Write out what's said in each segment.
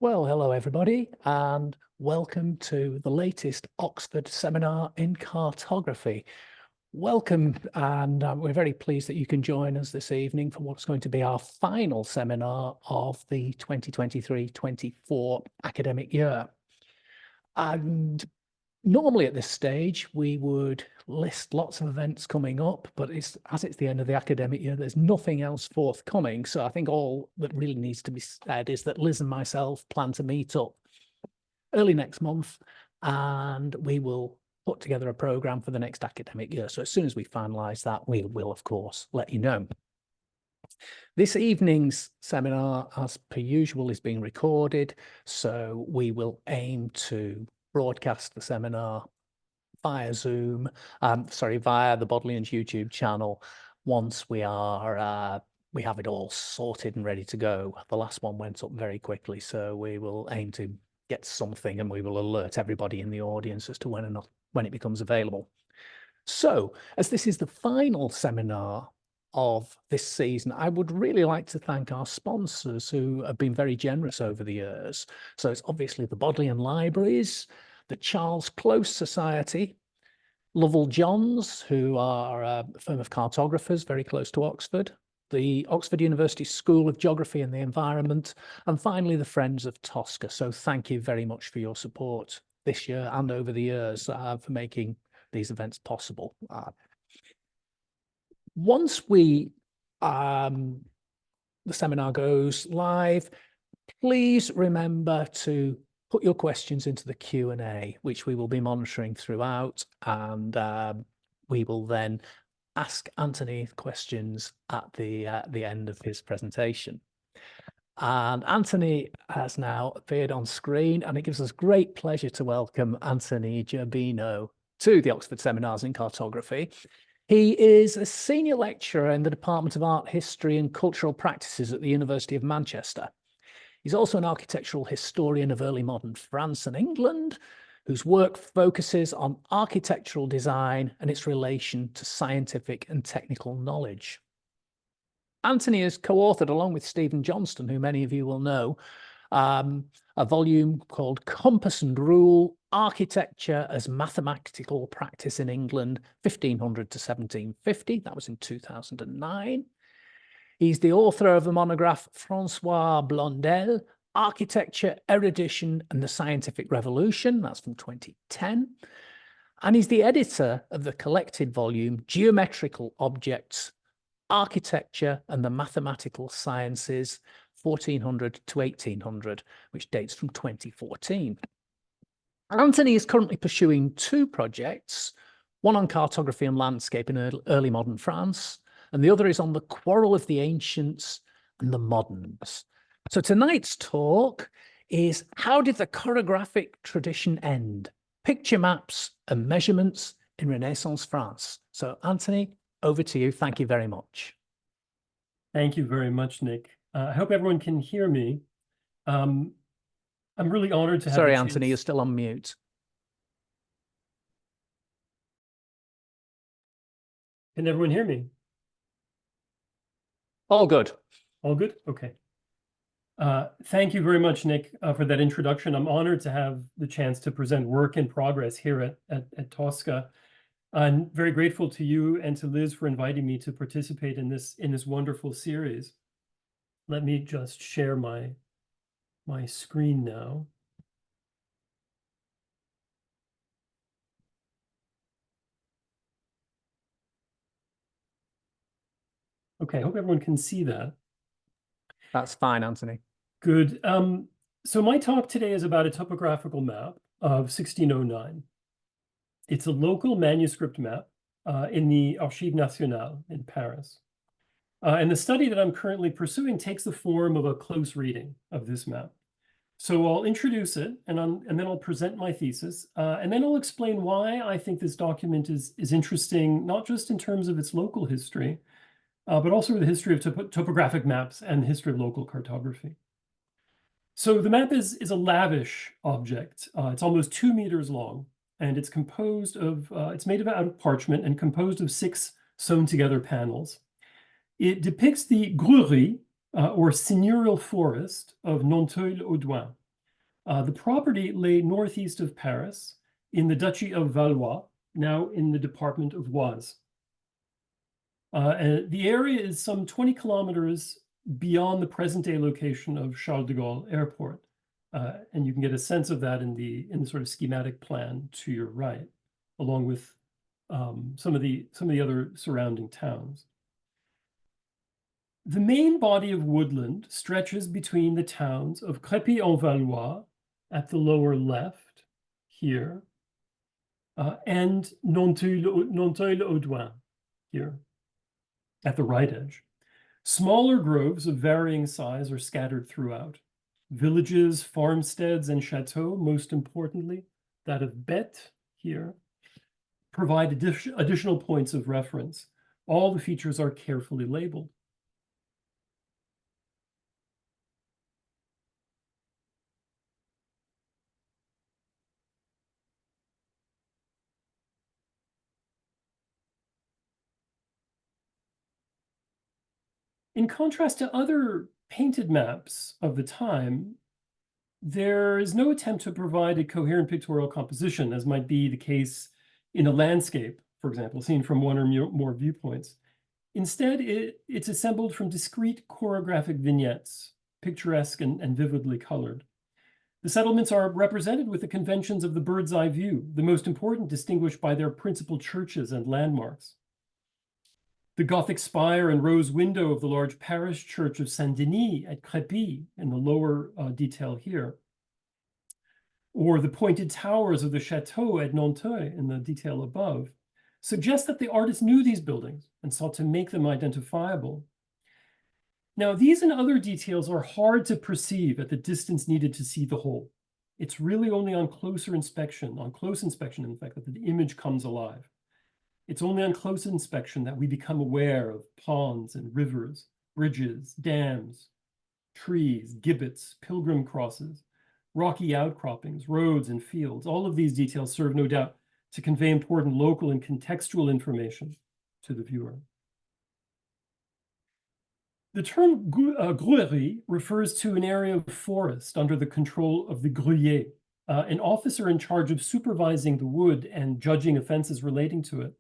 Well, hello everybody, and welcome to the latest Oxford seminar in cartography. Welcome, and we're very pleased that you can join us this evening for what's going to be our final seminar of the 2023-24 academic year. And normally at this stage, we would list lots of events coming up, but as it's the end of the academic year, there's nothing else forthcoming. So I think all that really needs to be said is that Liz and myself plan to meet up early next month, and we will put together a program for the next academic year. So as soon as we finalize that, we will, of course, let you know. This evening's seminar, as per usual, is being recorded, so we will aim to broadcast the seminar via Zoom, via the Bodleians YouTube channel once we have it all sorted and ready to go. The last one went up very quickly, so we will aim to get something and we will alert everybody in the audience as to when it becomes available. So, as this is the final seminar of this season, I would really like to thank our sponsors who have been very generous over the years. So it's obviously the Bodleian Libraries, the Charles Close Society, Lovell Johns, who are a firm of cartographers very close to Oxford, the Oxford University School of Geography and the Environment, and finally the Friends of Tosca. So thank you very much for your support this year and over the years for making these events possible. Once the seminar goes live, please remember to put your questions into the Q&A, which we will be monitoring throughout, and we will then ask Anthony questions at the end of his presentation. And Anthony has now appeared on screen, and it gives us great pleasure to welcome Anthony Gerbino to the Oxford Seminars in Cartography. He is a senior lecturer in the Department of Art History and Cultural Practices at the University of Manchester. He's also an architectural historian of early modern France and England, whose work focuses on architectural design and its relation to scientific and technical knowledge. Anthony has co-authored, along with Stephen Johnston, who many of you will know, a volume called Compass and Rule, Architecture as Mathematical Practice in England, 1500 to 1750. That was in 2009. He's the author of the monograph François Blondel, Architecture, Erudition and the Scientific Revolution. That's from 2010. And he's the editor of the collected volume Geometrical Objects, Architecture and the Mathematical Sciences, 1400 to 1800, which dates from 2014. Anthony is currently pursuing two projects, one on cartography and landscape in early modern France, and the other is on the quarrel of the ancients and the moderns. So tonight's talk is, how did the chorographic tradition end? Picture maps and measurements in Renaissance France. So Anthony, over to you. Thank you very much. Thank you very much, Nick. I hope everyone can hear me. I'm really honored to have Sorry, Anthony, you're still on mute. Can everyone hear me? All good. All good? Okay. Thank you very much, Nick, for that introduction. I'm honored to have the chance to present work in progress here at Tosca. I'm very grateful to you and to Liz for inviting me to participate in this wonderful series. Let me just share my screen now. Okay, I hope everyone can see that. That's fine, Anthony. Good. So my talk today is about a topographical map of 1609. It's a local manuscript map in the Archives Nationales in Paris. And the study that I'm currently pursuing takes the form of a close reading of this map. So I'll introduce it, and then I'll present my thesis, and then I'll explain why I think this document is interesting, not just in terms of its local history, but also the history of topographic maps and the history of local cartography. So the map is a lavish object. It's almost 2 meters long, and it's composed of, it's made out of parchment and composed of 6 sewn together panels. It depicts the Gruerie, or seigneurial forest of Nanteuil-Audouin. The property lay northeast of Paris in the Duchy of Valois, now in the department of Oise. And the area is some 20 kilometers beyond the present-day location of Charles de Gaulle Airport. And you can get a sense of that in the sort of schematic plan to your right, along with some of the other surrounding towns. The main body of woodland stretches between the towns of Crépy-en-Valois at the lower left here, and Nanteuil-le-Haudouin here at the right edge. Smaller groves of varying size are scattered throughout. Villages, farmsteads, and chateaux, most importantly, that of Bette here, provide additional points of reference. All the features are carefully labeled. In contrast to other painted maps of the time, there is no attempt to provide a coherent pictorial composition, as might be the case in a landscape, for example, seen from one or more viewpoints. Instead, it's assembled from discrete chorographic vignettes, picturesque and vividly colored. The settlements are represented with the conventions of the bird's eye view, the most important distinguished by their principal churches and landmarks. The Gothic spire and rose window of the large parish church of Saint-Denis at Crépy, in the lower detail here, or the pointed towers of the chateau at Nanteuil in the detail above, suggest that the artist knew these buildings and sought to make them identifiable. Now, these and other details are hard to perceive at the distance needed to see the whole. It's really only on close inspection, in fact, that the image comes alive. It's only on close inspection that we become aware of ponds and rivers, bridges, dams, trees, gibbets, pilgrim crosses, rocky outcroppings, roads, and fields. All of these details serve, no doubt, to convey important local and contextual information to the viewer. The term gruerie refers to an area of forest under the control of the gruyere, an officer in charge of supervising the wood and judging offenses relating to it.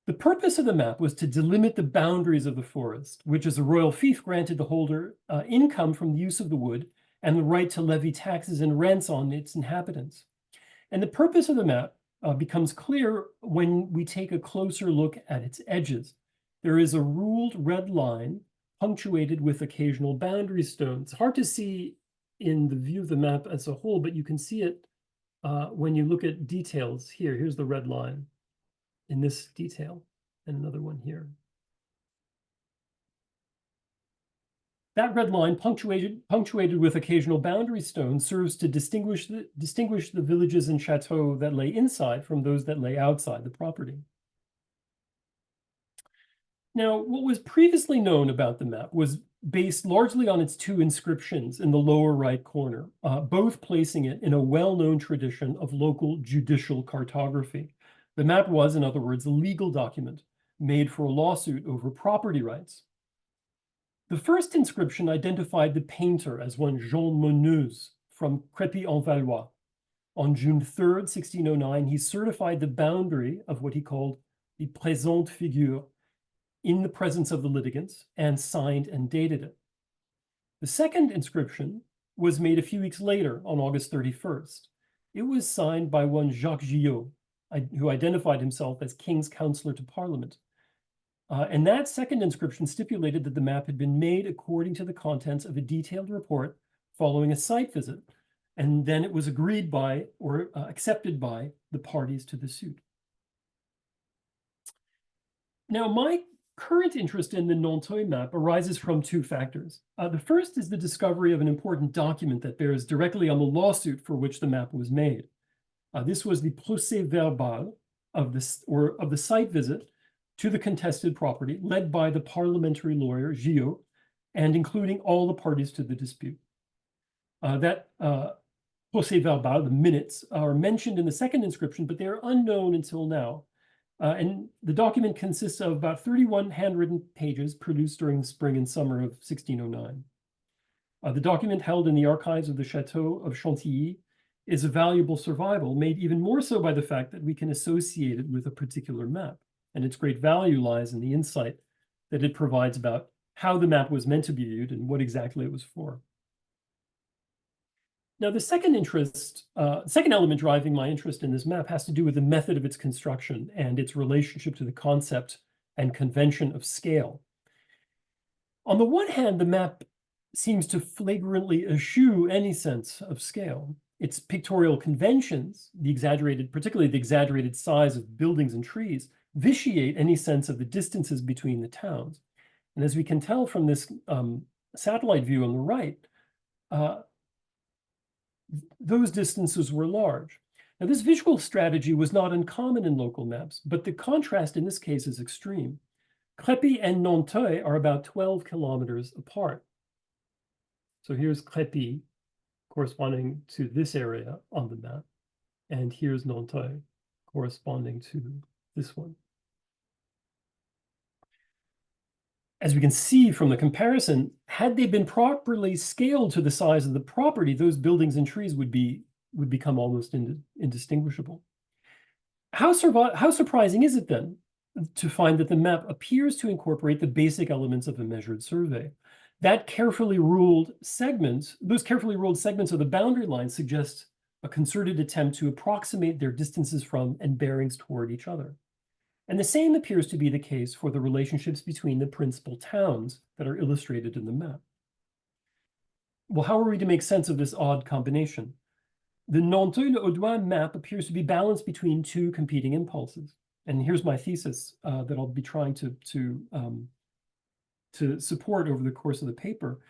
The purpose of the map was to delimit the boundaries of the forest, which as a royal fief granted the holder income from the use of the wood and the right to levy taxes and rents on its inhabitants. And the purpose of the map becomes clear when we take a closer look at its edges. There is a ruled red line punctuated with occasional boundary stones. Hard to see in the view of the map as a whole, but you can see it when you look at details here. Here's the red line in this detail, and another one here. That red line, punctuated with occasional boundary stones, serves to distinguish the villages and chateaux that lay inside from those that lay outside the property. Now, what was previously known about the map was based largely on its two inscriptions in the lower right corner, both placing it in a well-known tradition of local judicial cartography. The map was, in other words, a legal document made for a lawsuit over property rights. The first inscription identified the painter as one Jean Monneuse from Crépy-en-Valois. On June 3rd, 1609, he certified the boundary of what he called the présente figure in the presence of the litigants and signed and dated it. The second inscription was made a few weeks later on August 31st. It was signed by one Jacques Gillot, who identified himself as King's Counselor to Parliament. And that second inscription stipulated that the map had been made according to the contents of a detailed report following a site visit, and then it was agreed by or accepted by the parties to the suit. Now, my current interest in the Nanteuil map arises from two factors. The first is the discovery of an important document that bears directly on the lawsuit for which the map was made. This was the procès-verbal of the site visit to the contested property, led by the parliamentary lawyer Gillot, and including all the parties to the dispute. That procès-verbal, the minutes, are mentioned in the second inscription, but they are unknown until now. And the document consists of about 31 handwritten pages produced during the spring and summer of 1609. The document held in the archives of the Chateau of Chantilly is a valuable survival, made even more so by the fact that we can associate it with a particular map. And its great value lies in the insight that it provides about how the map was meant to be viewed and what exactly it was for. Now, the second element driving my interest in this map has to do with the method of its construction and its relationship to the concept and convention of scale. On the one hand, the map seems to flagrantly eschew any sense of scale. Its pictorial conventions, particularly the exaggerated size of buildings and trees, vitiate any sense of the distances between the towns. And as we can tell from this satellite view on the right, those distances were large. Now, this visual strategy was not uncommon in local maps, but the contrast in this case is extreme. Crépy and Nanteuil are about 12 kilometers apart. So here's Crépy, corresponding to this area on the map, and here's Nanteuil, corresponding to this one. As we can see from the comparison, had they been properly scaled to the size of the property, those buildings and trees would become almost indistinguishable. How surprising is it then to find that the map appears to incorporate the basic elements of a measured survey? Those carefully ruled segments of the boundary line suggest a concerted attempt to approximate their distances from and bearings toward each other. And the same appears to be the case for the relationships between the principal towns that are illustrated in the map. Well, how are we to make sense of this odd combination? The Nanteuil-le-Haudouin map appears to be balanced between two competing impulses. And here's my thesis that I'll be trying to support over the course of the paper.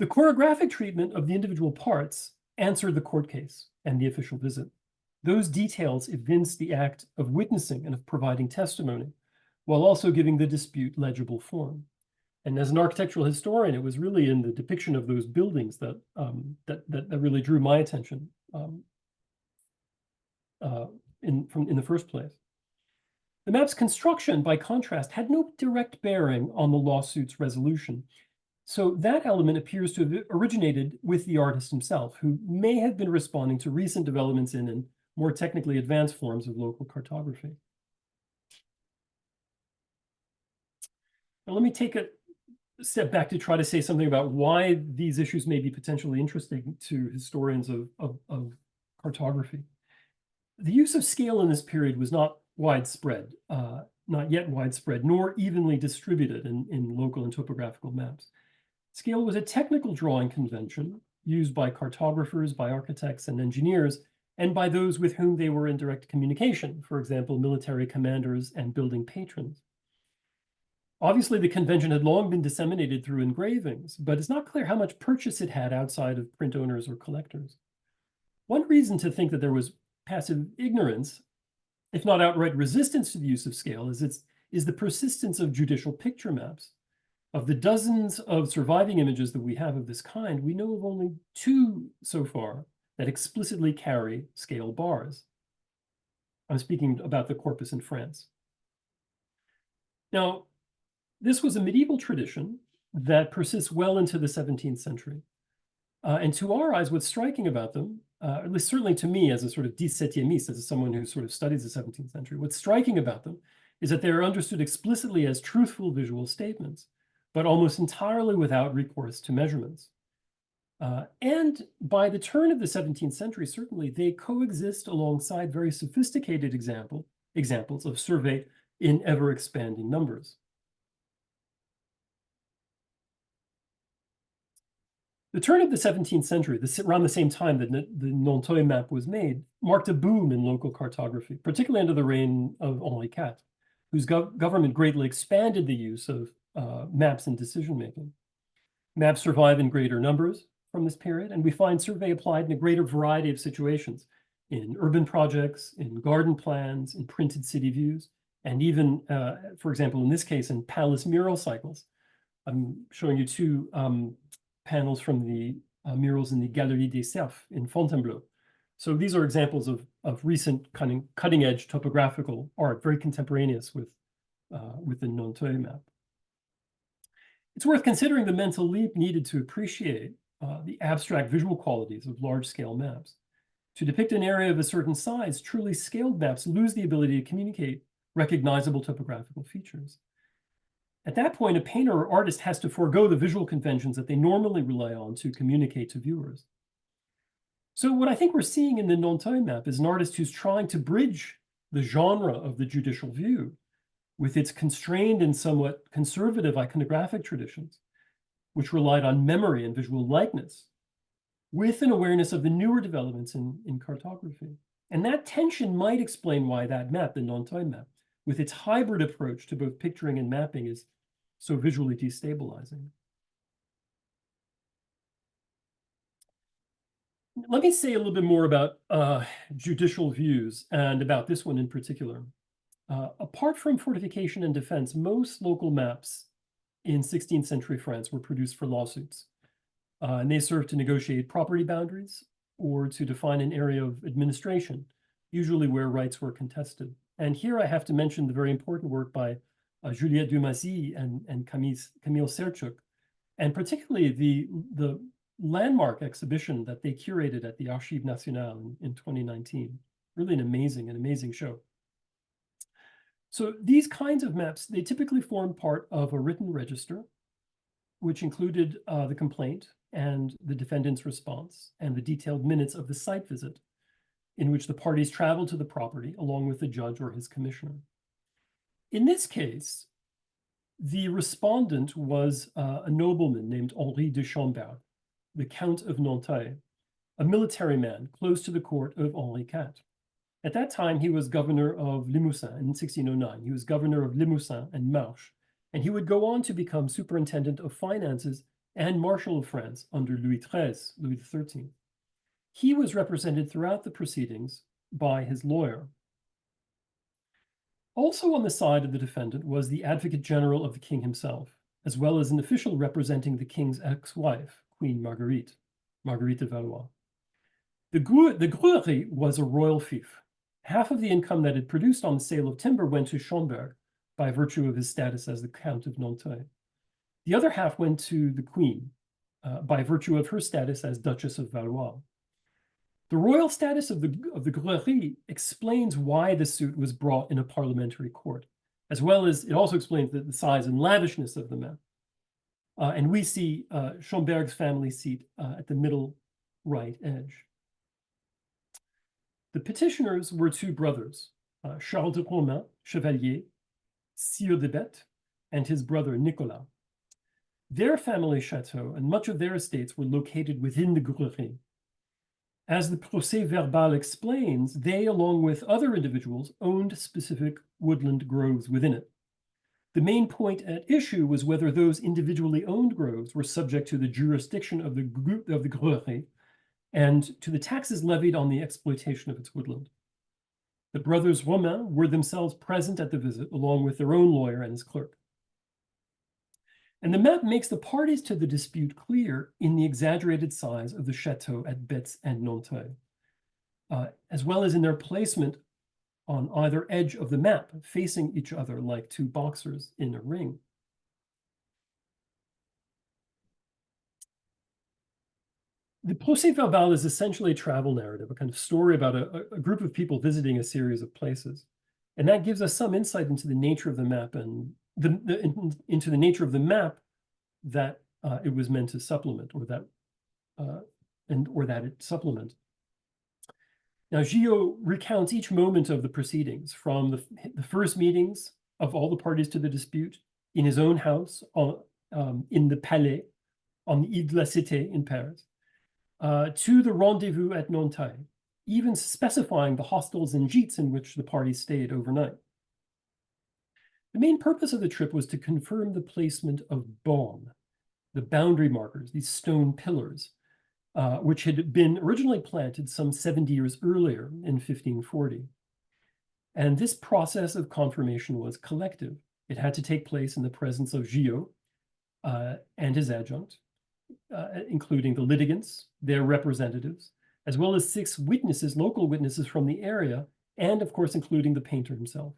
The chorographic treatment of the individual parts answered the court case and the official visit. Those details evince the act of witnessing and of providing testimony, while also giving the dispute legible form. And as an architectural historian, it was really in the depiction of those buildings that really drew my attention in the first place. The map's construction, by contrast, had no direct bearing on the lawsuit's resolution. So that element appears to have originated with the artist himself, who may have been responding to recent developments in and more technically advanced forms of local cartography. Now, let me take a step back to try to say something about why these issues may be potentially interesting to historians of cartography. The use of scale in this period was not yet widespread, nor evenly distributed in local and topographical maps. Scale was a technical drawing convention used by cartographers, by architects and engineers, and by those with whom they were in direct communication, for example, military commanders and building patrons. Obviously, the convention had long been disseminated through engravings, but it's not clear how much purchase it had outside of print owners or collectors. One reason to think that there was passive ignorance, if not outright resistance to the use of scale, is the persistence of judicial picture maps. Of the dozens of surviving images that we have of this kind, we know of only 2 so far that explicitly carry scale bars. I'm speaking about the corpus in France. Now, this was a medieval tradition that persists well into the 17th century. And to our eyes, what's striking about them, at least certainly to me as a sort of 17th, as someone who sort of studies the 17th century, what's striking about them is that they are understood explicitly as truthful visual statements, but almost entirely without recourse to measurements. And by the turn of the 17th century, certainly, they coexist alongside very sophisticated examples of survey in ever-expanding numbers. The turn of the 17th century, around the same time that the Nanteuil map was made, marked a boom in local cartography, particularly under the reign of Henri IV, whose government greatly expanded the use of maps in decision-making. Maps survive in greater numbers from this period, and we find survey applied in a greater variety of situations, in urban projects, in garden plans, in printed city views, and even, for example, in this case, in palace mural cycles. I'm showing you 2 panels from the murals in the Galerie des Cerfs in Fontainebleau. So these are examples of recent kind of cutting-edge topographical art, very contemporaneous with the Nanteuil map. It's worth considering the mental leap needed to appreciate the abstract visual qualities of large-scale maps. To depict an area of a certain size, truly scaled maps lose the ability to communicate recognizable topographical features. At that point, a painter or artist has to forego the visual conventions that they normally rely on to communicate to viewers. So what I think we're seeing in the Nanteuil map is an artist who's trying to bridge the genre of the judicial view with its constrained and somewhat conservative iconographic traditions, which relied on memory and visual likeness, with an awareness of the newer developments in cartography. And that tension might explain why that map, the Nanteuil map, with its hybrid approach to both picturing and mapping, is so visually destabilizing. Let me say a little bit more about judicial views and about this one in particular. Apart from fortification and defense, most local maps in 16th century France were produced for lawsuits. And they served to negotiate property boundaries or to define an area of administration, usually where rights were contested. And here I have to mention the very important work by Juliette Dumasy and Camille Serchuk, and particularly the landmark exhibition that they curated at the Archives Nationales in 2019. Really an amazing show. So these kinds of maps, they typically form part of a written register, which included the complaint and the defendant's response and the detailed minutes of the site visit, in which the parties traveled to the property along with the judge or his commissioner. In this case, the respondent was a nobleman named Henri de Schomberg, the Count of Nanteuil, a military man close to the court of Henri IV. At that time, he was governor of Limousin in 1609. He was governor of Limousin and Marche, and he would go on to become superintendent of finances and Marshal of France under Louis XIII. He was represented throughout the proceedings by his lawyer. Also on the side of the defendant was the Advocate General of the king himself, as well as an official representing the king's ex-wife, Queen Marguerite de Valois. The Gruery was a royal fief. Half of the income that it produced on the sale of timber went to Schomberg by virtue of his status as the Count of Nanteuil. The other half went to the Queen by virtue of her status as Duchess of Valois. The royal status of the Gruery explains why the suit was brought in a parliamentary court, as well as it also explains the size and lavishness of the map. And we see Schomberg's family seat at the middle right edge. The petitioners were two brothers, Charles de Romain, Chevalier, Sire de Bette, and his brother Nicolas. Their family chateau and much of their estates were located within the Gruery. As the procès verbal explains, they, along with other individuals, owned specific woodland groves within it. The main point at issue was whether those individually owned groves were subject to the jurisdiction of the Gruery and to the taxes levied on the exploitation of its woodland. The brothers Romain were themselves present at the visit, along with their own lawyer and his clerk. And the map makes the parties to the dispute clear in the exaggerated size of the chateau at Betz and Nanteuil, as well as in their placement on either edge of the map, facing each other like two boxers in a ring. The procès verbal is essentially a travel narrative, a kind of story about a group of people visiting a series of places. And that gives us some insight into the nature of the map and into the nature of the map that it was meant to supplement, or that it supplement. Now, Gillot recounts each moment of the proceedings, from the first meetings of all the parties to the dispute in his own house in the Palais on the Ile de la Cité in Paris, to the rendezvous at Nanteuil, even specifying the hostels and gîtes in which the parties stayed overnight. The main purpose of the trip was to confirm the placement of bornes, the boundary markers, these stone pillars, which had been originally planted some 70 years earlier in 1540. And this process of confirmation was collective. It had to take place in the presence of Gillot and his adjunct, including the litigants, their representatives, as well as 6 witnesses, local witnesses from the area, and of course, including the painter himself.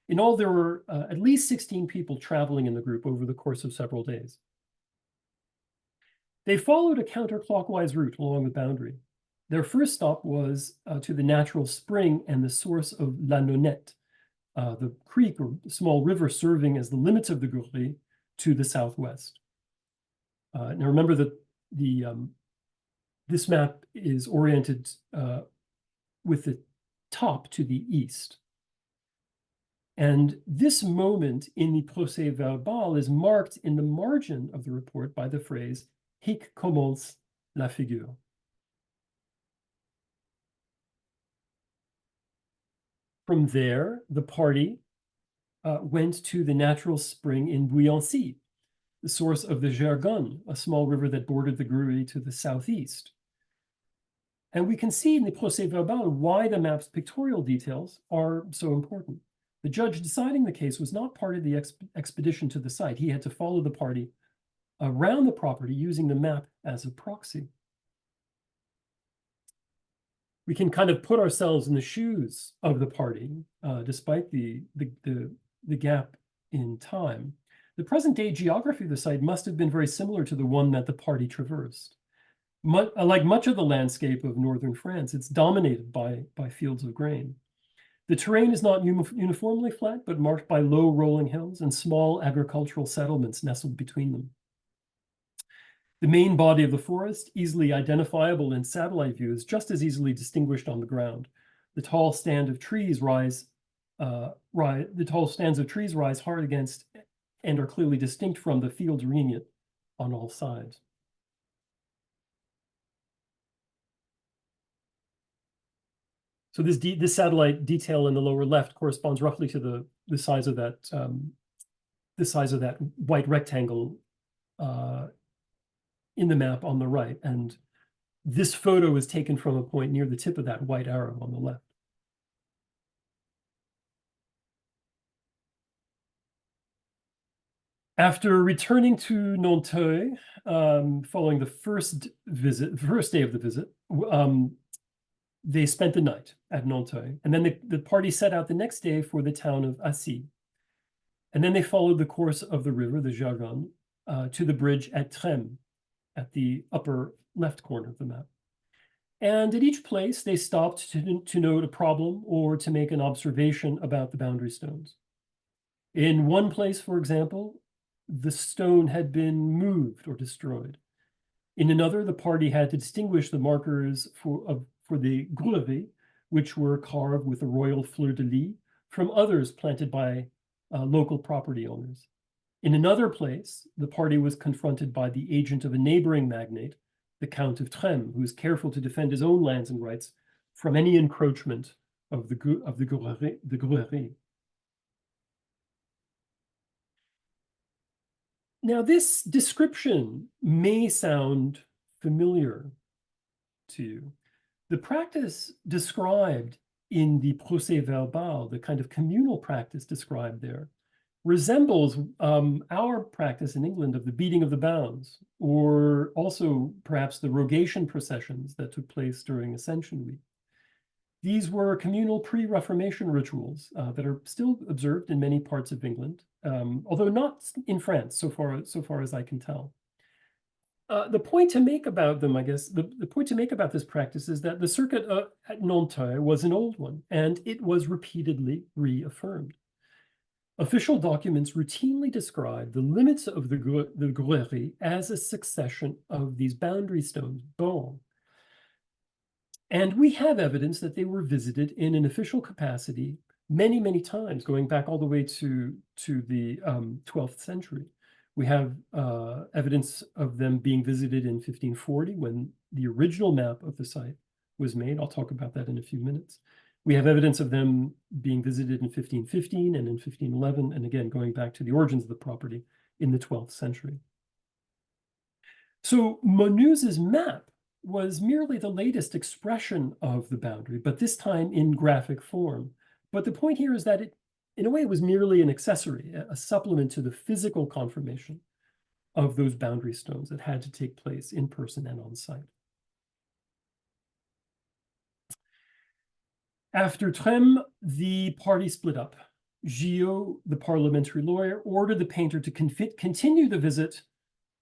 In all, there were at least 16 people traveling in the group over the course of several days. They followed a counterclockwise route along the boundary. Their first stop was to the natural spring and the source of La Nonette, the creek or small river serving as the limits of the Gourry to the southwest. Now remember that this map is oriented with the top to the east. And this moment in the procès verbal is marked in the margin of the report by the phrase, hic commence la figure. From there, the party went to the natural spring in Bouillancy, the source of the Gergonne, a small river that bordered the Gruy to the southeast. And we can see in the procès verbal why the map's pictorial details are so important. The judge deciding the case was not part of the expedition to the site. He had to follow the party around the property using the map as a proxy. We can kind of put ourselves in the shoes of the party, despite the gap in time. The present-day geography of the site must have been very similar to the one that the party traversed. Like much of the landscape of northern France, it's dominated by fields of grain. The terrain is not uniformly flat, but marked by low rolling hills and small agricultural settlements nestled between them. The main body of the forest, easily identifiable in satellite view, is just as easily distinguished on the ground. The tall stands of trees rise hard against and are clearly distinct from the fields regnant on all sides. So this satellite detail in the lower left corresponds roughly to the size of that white rectangle in the map on the right. And this photo is taken from a point near the tip of that white arrow on the left. After returning to Nanteuil, following the first day of the visit, they spent the night at Nanteuil. And then the party set out the next day for the town of Assy. And then they followed the course of the river, the Gergonne, to the bridge at Trêmes, at the upper left corner of the map. And at each place, they stopped to note a problem or to make an observation about the boundary stones. In one place, for example, the stone had been moved or destroyed. In another, the party had to distinguish the markers for the Gruy, which were carved with a royal fleur-de-lis, from others planted by local property owners. In another place, the party was confronted by the agent of a neighboring magnate, the Count of Trêmes, who was careful to defend his own lands and rights from any encroachment of the Gruy. Now, this description may sound familiar to you. The practice described in the procès verbal, the kind of communal practice described there, resembles our practice in England of the beating of the bounds, or also perhaps the rogation processions that took place during Ascension Week. These were communal pre-Reformation rituals that are still observed in many parts of England, although not in France, so far as I can tell. The point to make about them, I guess, the point to make about this practice is that the circuit at Nanteuil was an old one, and it was repeatedly reaffirmed. Official documents routinely describe the limits of the Gruy as a succession of these boundary stones, bancs. And we have evidence that they were visited in an official capacity many, many times, going back all the way to the 12th century. We have evidence of them being visited in 1540 when the original map of the site was made. I'll talk about that in a few minutes. We have evidence of them being visited in 1515 and in 1511, and again, going back to the origins of the property in the 12th century. So Monuz's map was merely the latest expression of the boundary, but this time in graphic form. But the point here is that it, in a way, it was merely an accessory, a supplement to the physical confirmation of those boundary stones that had to take place in person and on site. After Trêmes, the party split up. Gillot, the parliamentary lawyer, ordered the painter to continue the visit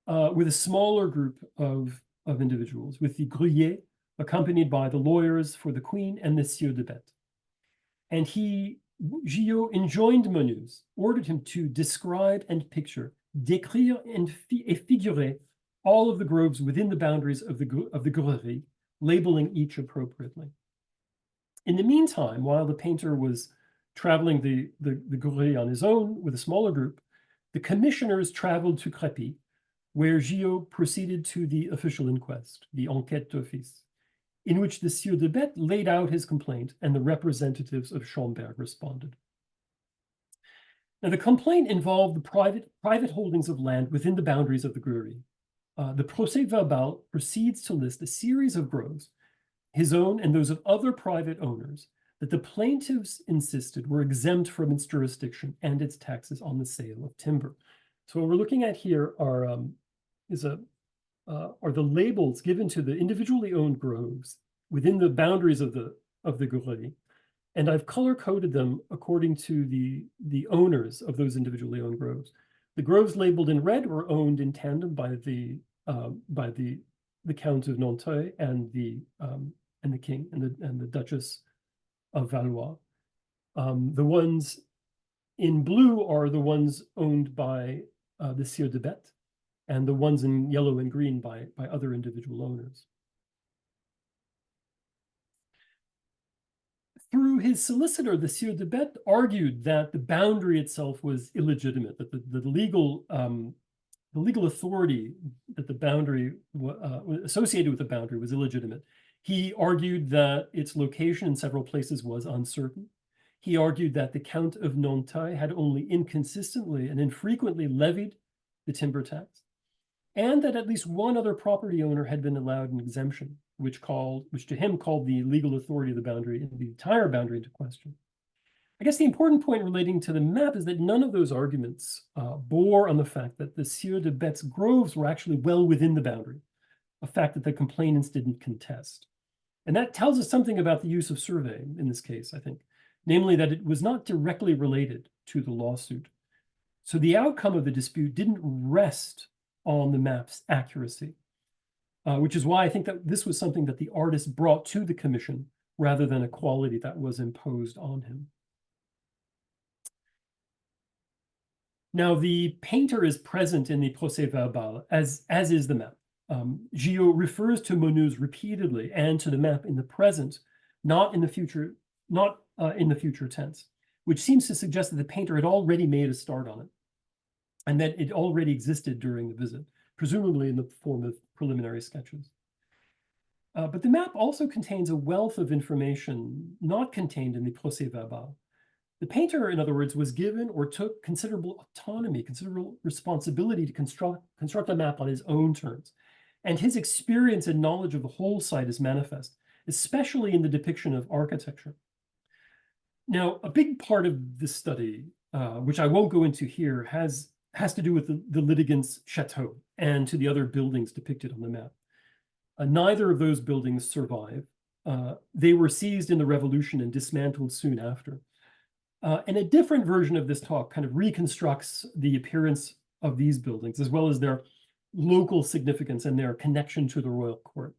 with a smaller group of individuals, with the gruyère accompanied by the lawyers for the queen and the sieur de bête. And Gillot enjoined Monus, ordered him to describe and picture, décrire et figurer all of the groves within the boundaries of the Guerie, labeling each appropriately. In the meantime, while the painter was traveling the Guerie on his own with a smaller group, the commissioners traveled to Crépy, where Gillot proceeded to the official inquest, the enquête d'office, in which the sieur de bête laid out his complaint and the representatives of Schomberg responded. Now, the complaint involved the private holdings of land within the boundaries of the Guerie. The procès-verbal proceeds to list a series of groves, his own and those of other private owners, that the plaintiffs insisted were exempt from its jurisdiction and its taxes on the sale of timber. So what we're looking at here are the labels given to the individually owned groves within the boundaries of the Guerie, and I've color-coded them according to the owners of those individually owned groves. The groves labeled in red were owned in tandem by the Count of Nanteuil and the King and the Duchess of Valois. The ones in blue are the ones owned by the sieur de bête, and the ones in yellow and green by other individual owners. Through his solicitor, the sieur de bête argued that the boundary itself was illegitimate, that the legal authority that the boundary associated with the boundary was illegitimate. He argued that its location in several places was uncertain. He argued that the Count of Nanteuil had only inconsistently and infrequently levied the timber tax, and that at least one other property owner had been allowed an exemption, which to him called the legal authority of the boundary and the entire boundary into question. I guess the important point relating to the map is that none of those arguments bore on the fact that the sieur de bête's groves were actually well within the boundary, a fact that the complainants didn't contest. And that tells us something about the use of survey in this case, I think, namely that it was not directly related to the lawsuit. So the outcome of the dispute didn't rest on the map's accuracy, which is why I think that this was something that the artist brought to the commission rather than a quality that was imposed on him. Now, the painter is present in the procès-verbal, as is the map. Gillot refers to Monus repeatedly and to the map in the present, not in the future tense, which seems to suggest that the painter had already made a start on it, and that it already existed during the visit, presumably in the form of preliminary sketches. But the map also contains a wealth of information not contained in the procès-verbal. The painter, in other words, was given or took considerable autonomy, considerable responsibility to construct a map on his own terms. And his experience and knowledge of the whole site is manifest, especially in the depiction of architecture. Now, a big part of this study, which I won't go into here, has to do with the litigant's chateau and to the other buildings depicted on the map. Neither of those buildings survive. They were seized in the revolution and dismantled soon after. And a different version of this talk kind of reconstructs the appearance of these buildings, as well as their local significance and their connection to the royal court.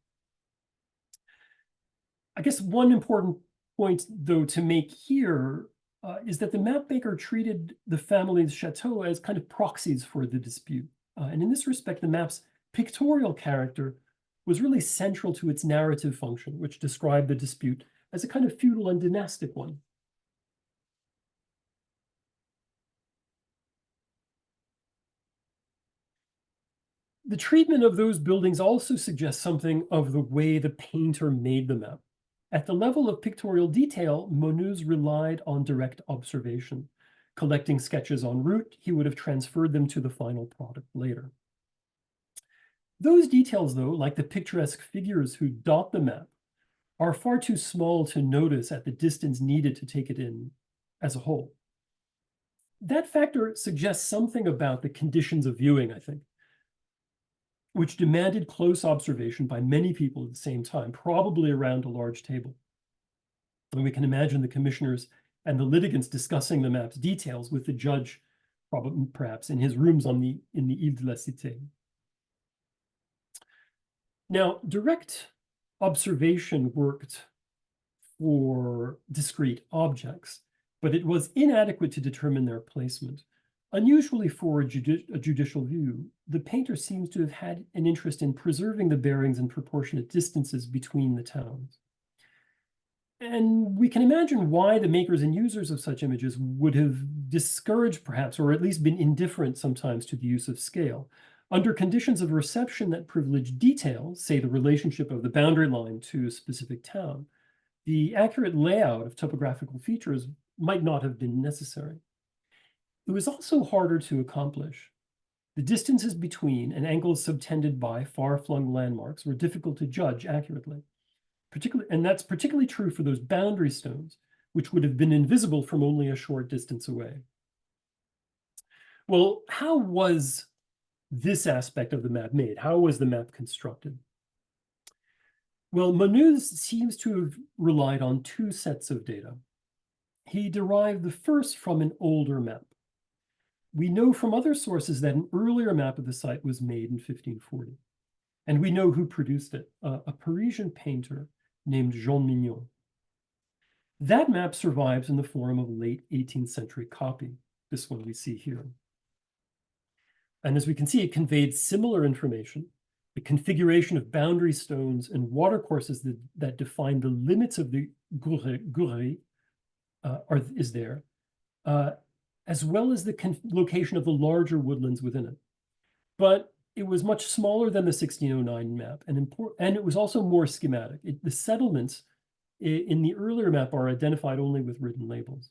I guess one important point, though, to make here is that the mapmaker treated the family's chateau as kind of proxies for the dispute. And in this respect, the map's pictorial character was really central to its narrative function, which described the dispute as a kind of feudal and dynastic one. The treatment of those buildings also suggests something of the way the painter made the map. At the level of pictorial detail, Monus relied on direct observation. Collecting sketches en route, he would have transferred them to the final product later. Those details, though, like the picturesque figures who dot the map, are far too small to notice at the distance needed to take it in as a whole. That factor suggests something about the conditions of viewing, I think, which demanded close observation by many people at the same time, probably around a large table. And we can imagine the commissioners and the litigants discussing the map's details with the judge, perhaps in his rooms in the Ile de la Cité. Now, direct observation worked for discrete objects, but it was inadequate to determine their placement. Unusually for a judicial view, the painter seems to have had an interest in preserving the bearings and proportionate distances between the towns. And we can imagine why the makers and users of such images would have discouraged, perhaps, or at least been indifferent sometimes to the use of scale. Under conditions of reception that privilege details, say the relationship of the boundary line to a specific town, the accurate layout of topographical features might not have been necessary. It was also harder to accomplish. The distances between and angles subtended by far-flung landmarks were difficult to judge accurately. And that's particularly true for those boundary stones, which would have been invisible from only a short distance away. Well, how was this aspect of the map made? How was the map constructed? Well, Monod seems to have relied on two sets of data. He derived the first from an older map. We know from other sources that an earlier map of the site was made in 1540. And we know who produced it, a Parisian painter named Jean Mignon. That map survives in the form of a late 18th century copy, this one we see here. And as we can see, it conveyed similar information. The configuration of boundary stones and watercourses that define the limits of the Gouré is there, as well as the location of the larger woodlands within it. But it was much smaller than the 1609 map, and it was also more schematic. The settlements in the earlier map are identified only with written labels.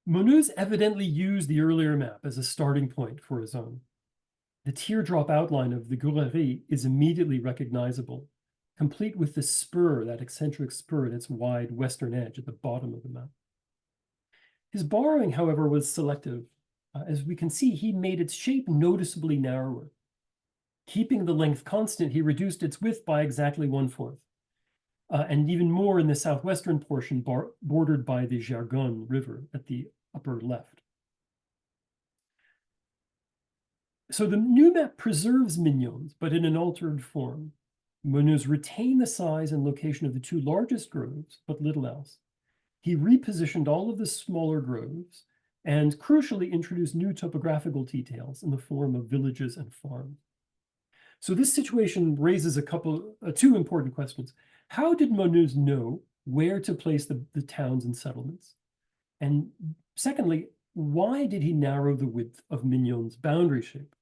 Monod evidently used the earlier map as a starting point for his own. The teardrop outline of the Gouré is immediately recognizable, complete with the spur, that eccentric spur at its wide western edge at the bottom of the map. His borrowing, however, was selective. As we can see, he made its shape noticeably narrower. Keeping the length constant, he reduced its width by exactly 1/4, and even more in the southwestern portion bordered by the Gergonne River at the upper left. So the new map preserves Mignon's, but in an altered form. Monod retained the size and location of the two largest groves, but little else. He repositioned all of the smaller groves and crucially introduced new topographical details in the form of villages and farms. So this situation raises two important questions. How did Monod know where to place the towns and settlements? And secondly, why did he narrow the width of Mignon's boundary shape?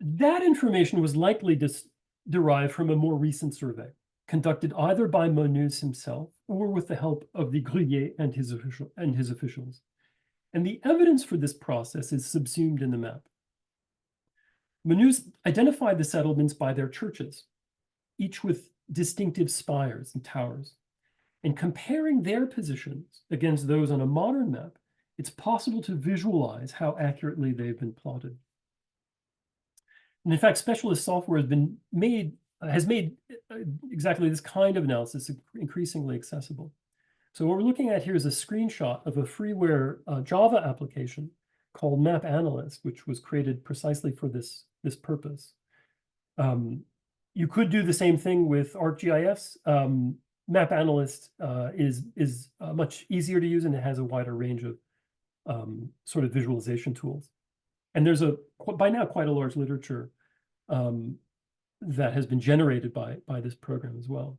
That information was likely derived from a more recent survey, conducted either by Monod himself or with the help of the gruyère and his officials. And the evidence for this process is subsumed in the map. Monod identified the settlements by their churches, each with distinctive spires and towers. And comparing their positions against those on a modern map, it's possible to visualize how accurately they've been plotted. And in fact, specialist software has made exactly this kind of analysis increasingly accessible. So what we're looking at here is a screenshot of a freeware Java application called Map Analyst, which was created precisely for this purpose. You could do the same thing with ArcGIS. Map Analyst is much easier to use, and it has a wider range of sort of visualization tools. And there's by now quite a large literature that has been generated by this program as well.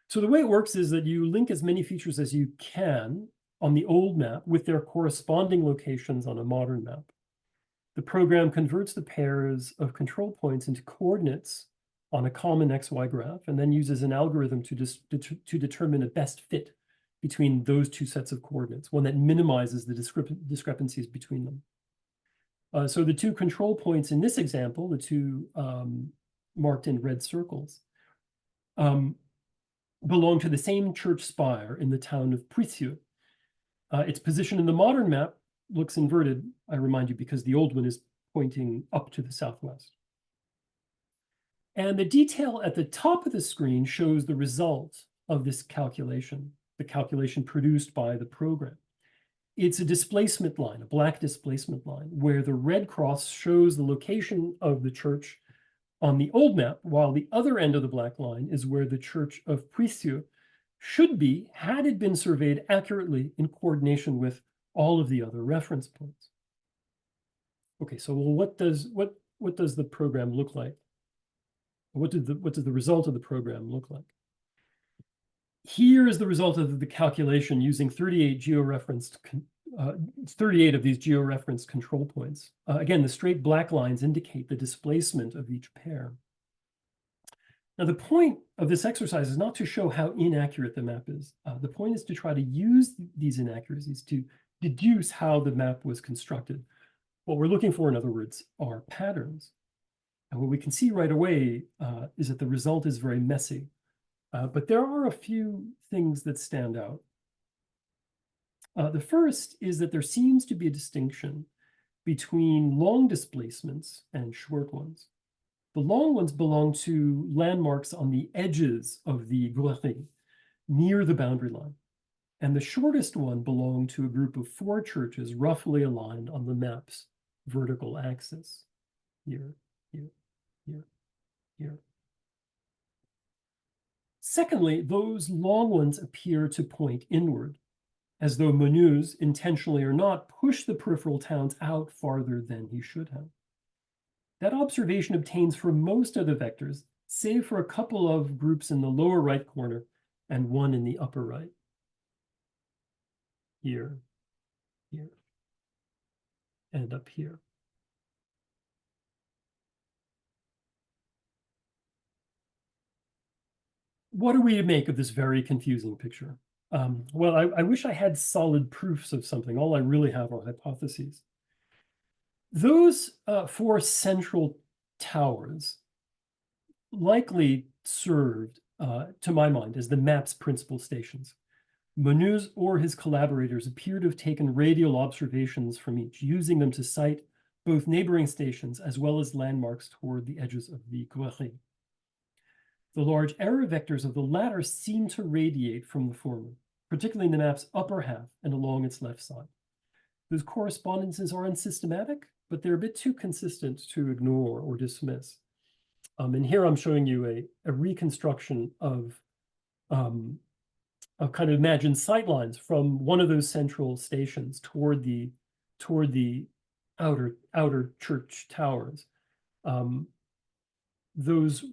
So the way it works is that you link as many features as you can on the old map with their corresponding locations on a modern map. The program converts the pairs of control points into coordinates on a common XY graph, and then uses an algorithm to determine a best fit between those two sets of coordinates, one that minimizes the discrepancies between them. So the two control points in this example, the two marked in red circles, belong to the same church spire in the town of Puisieux. Its position in the modern map looks inverted, I remind you, because the old one is pointing up to the southwest. And the detail at the top of the screen shows the result of this calculation, the calculation produced by the program. It's a displacement line, a black displacement line, where the red cross shows the location of the church on the old map, while the other end of the black line is where the church of Puisieux should be, had it been surveyed accurately in coordination with all of the other reference points. Okay, so what does the program look like? What does the result of the program look like? Here is the result of the calculation using 38 of these georeferenced control points. Again, the straight black lines indicate the displacement of each pair. Now, the point of this exercise is not to show how inaccurate the map is. The point is to try to use these inaccuracies to deduce how the map was constructed. What we're looking for, in other words, are patterns. And what we can see right away is that the result is very messy. But there are a few things that stand out. The first is that there seems to be a distinction between long displacements and short ones. The long ones belong to landmarks on the edges of the Guéry, near the boundary line. And the shortest one belonged to a group of 4 churches roughly aligned on the map's vertical axis. Here, here, here, here. Secondly, those long ones appear to point inward, as though Meneuse, intentionally or not, pushed the peripheral towns out farther than he should have. That observation obtains for most of the vectors, save for a couple of groups in the lower right corner and one in the upper right. Here, here, and up here. What are we to make of this very confusing picture? Well, I wish I had solid proofs of something. All I really have are hypotheses. Those 4 central towers likely served, to my mind, as the map's principal stations. Meneuse or his collaborators appear to have taken radial observations from each, using them to cite both neighboring stations as well as landmarks toward the edges of the Guéry. The large error vectors of the latter seem to radiate from the former, particularly in the map's upper half and along its left side. Those correspondences are unsystematic, but they're a bit too consistent to ignore or dismiss. And here I'm showing you a reconstruction of kind of imagined sightlines from one of those central stations toward the outer church towers. Those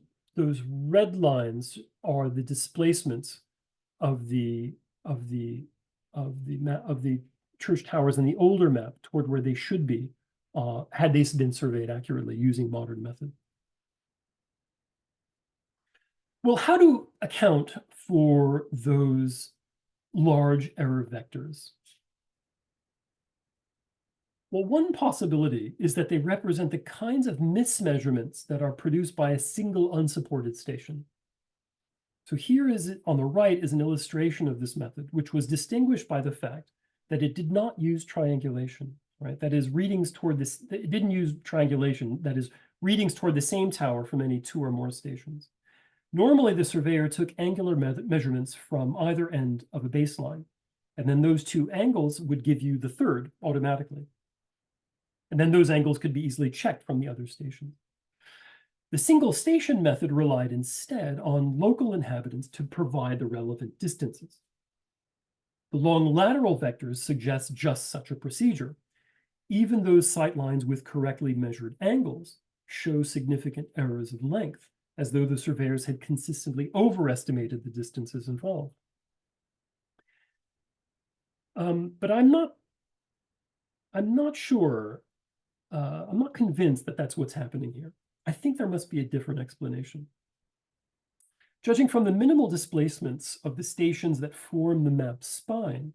red lines are the displacements of the church towers in the older map toward where they should be, had they been surveyed accurately using modern methods. Well, how to account for those large error vectors? Well, one possibility is that they represent the kinds of mismeasurements that are produced by a single unsupported station. So here on the right is an illustration of this method, which was distinguished by the fact that it did not use triangulation, right? That is, readings toward this, it didn't use triangulation, that is, readings toward the same tower from any 2 or more stations. Normally, the surveyor took angular measurements from either end of a baseline, and then those 2 angles would give you the third automatically. And then those angles could be easily checked from the other stations. The single station method relied instead on local inhabitants to provide the relevant distances. The long lateral vectors suggest just such a procedure. Even those sightlines with correctly measured angles show significant errors of length, as though the surveyors had consistently overestimated the distances involved. But I'm not sure, I'm not convinced that that's what's happening here. I think there must be a different explanation. Judging from the minimal displacements of the stations that form the map's spine,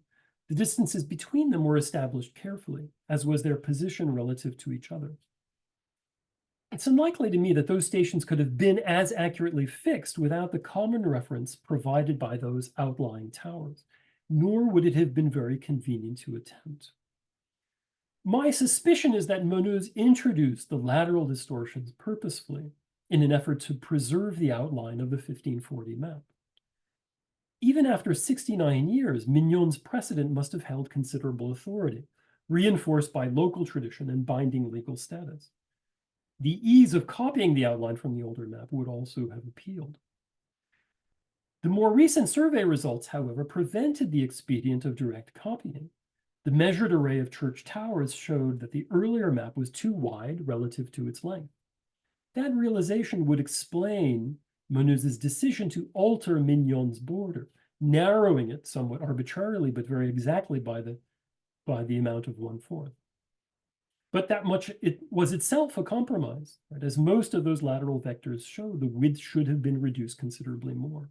the distances between them were established carefully, as was their position relative to each other. It's unlikely to me that those stations could have been as accurately fixed without the common reference provided by those outlying towers, nor would it have been very convenient to attempt. My suspicion is that Meneuse introduced the lateral distortions purposefully in an effort to preserve the outline of the 1540 map. Even after 69 years, Mignon's precedent must have held considerable authority, reinforced by local tradition and binding legal status. The ease of copying the outline from the older map would also have appealed. The more recent survey results, however, prevented the expedient of direct copying. The measured array of church towers showed that the earlier map was too wide relative to its length. That realization would explain Menuz's decision to alter Mignon's border, narrowing it somewhat arbitrarily, but very exactly by the amount of 1/4. But that much it was itself a compromise, right? As most of those lateral vectors show, the width should have been reduced considerably more.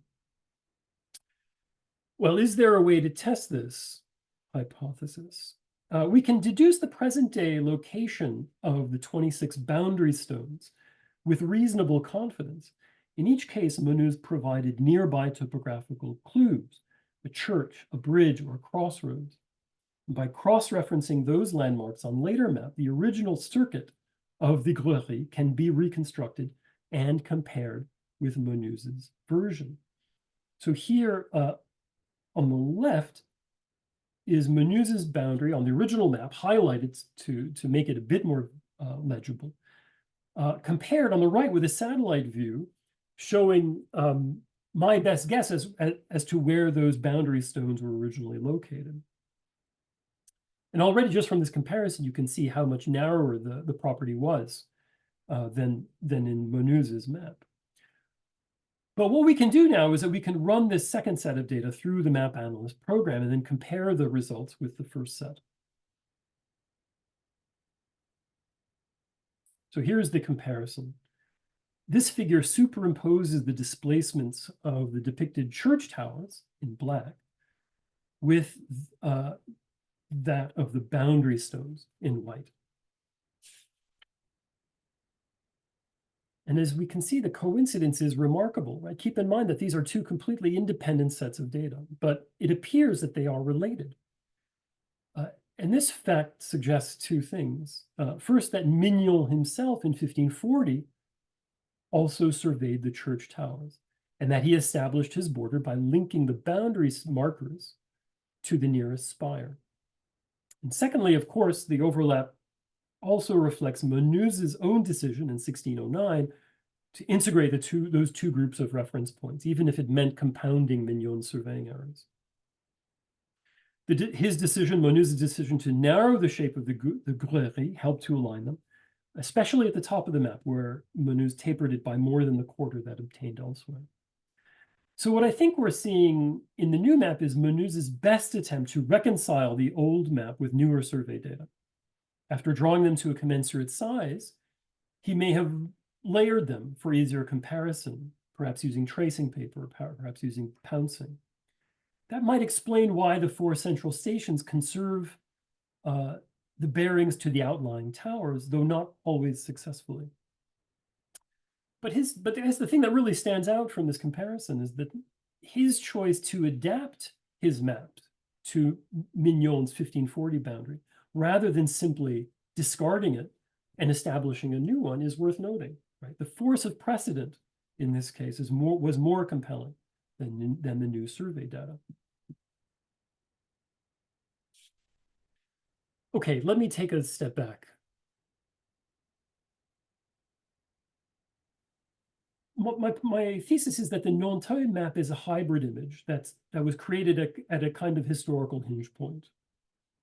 Well, is there a way to test this hypothesis? We can deduce the present-day location of the 26 boundary stones with reasonable confidence. In each case, Menuz provided nearby topographical clues, a church, a bridge, or a crossroads. And by cross-referencing those landmarks on later map, the original circuit of the Greury can be reconstructed and compared with Menuz's version. So here on the left is Menuz's boundary on the original map, highlighted to make it a bit more legible, compared on the right with a satellite view showing my best guess as to where those boundary stones were originally located. And already just from this comparison, you can see how much narrower the property was than in Menuz's map. But what we can do now is that we can run this second set of data through the map analyst program and then compare the results with the first set. So here's the comparison. This figure superimposes the displacements of the depicted church towers in black with that of the boundary stones in white. And as we can see, the coincidence is remarkable, right? Keep in mind that these are two completely independent sets of data, but it appears that they are related. And this fact suggests two things. First, that Mignon himself in 1540 also surveyed the church towers, and that he established his border by linking the boundary markers to the nearest spire. And secondly, of course, the overlap also reflects Menuz's own decision in 1609 to integrate those two groups of reference points, even if it meant compounding Mignon's surveying errors. Menuz's decision to narrow the shape of the Greury helped to align them, especially at the top of the map, where Menuz tapered it by more than the quarter that obtained elsewhere. So what I think we're seeing in the new map is Menuz's best attempt to reconcile the old map with newer survey data. After drawing them to a commensurate size, he may have layered them for easier comparison, perhaps using tracing paper, perhaps using pouncing. That might explain why the 4 central stations conserve the bearings to the outlying towers, though not always successfully. But the thing that really stands out from this comparison is that his choice to adapt his map to Mignon's 1540 boundary, rather than simply discarding it and establishing a new one, is worth noting. Right? The force of precedent in this case was more compelling than the new survey data. Okay, let me take a step back. My thesis is that the Nanteuil map is a hybrid image that was created at a kind of historical hinge point.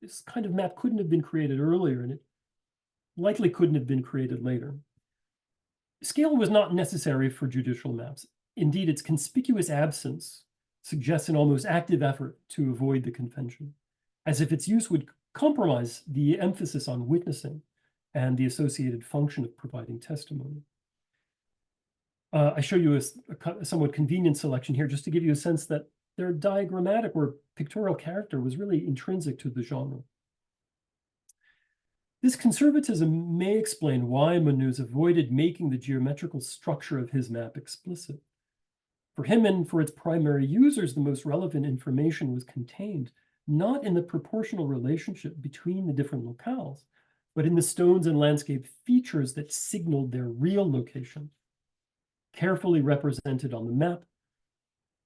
This kind of map couldn't have been created earlier, and it likely couldn't have been created later. Scale was not necessary for judicial maps. Indeed, its conspicuous absence suggests an almost active effort to avoid the convention, as if its use would compromise the emphasis on witnessing and the associated function of providing testimony. I show you a somewhat convenient selection here just to give you a sense that their diagrammatic or pictorial character was really intrinsic to the genre. This conservatism may explain why Menuz avoided making the geometrical structure of his map explicit. For him and for its primary users, the most relevant information was contained not in the proportional relationship between the different locales, but in the stones and landscape features that signaled their real location. carefully represented on the map.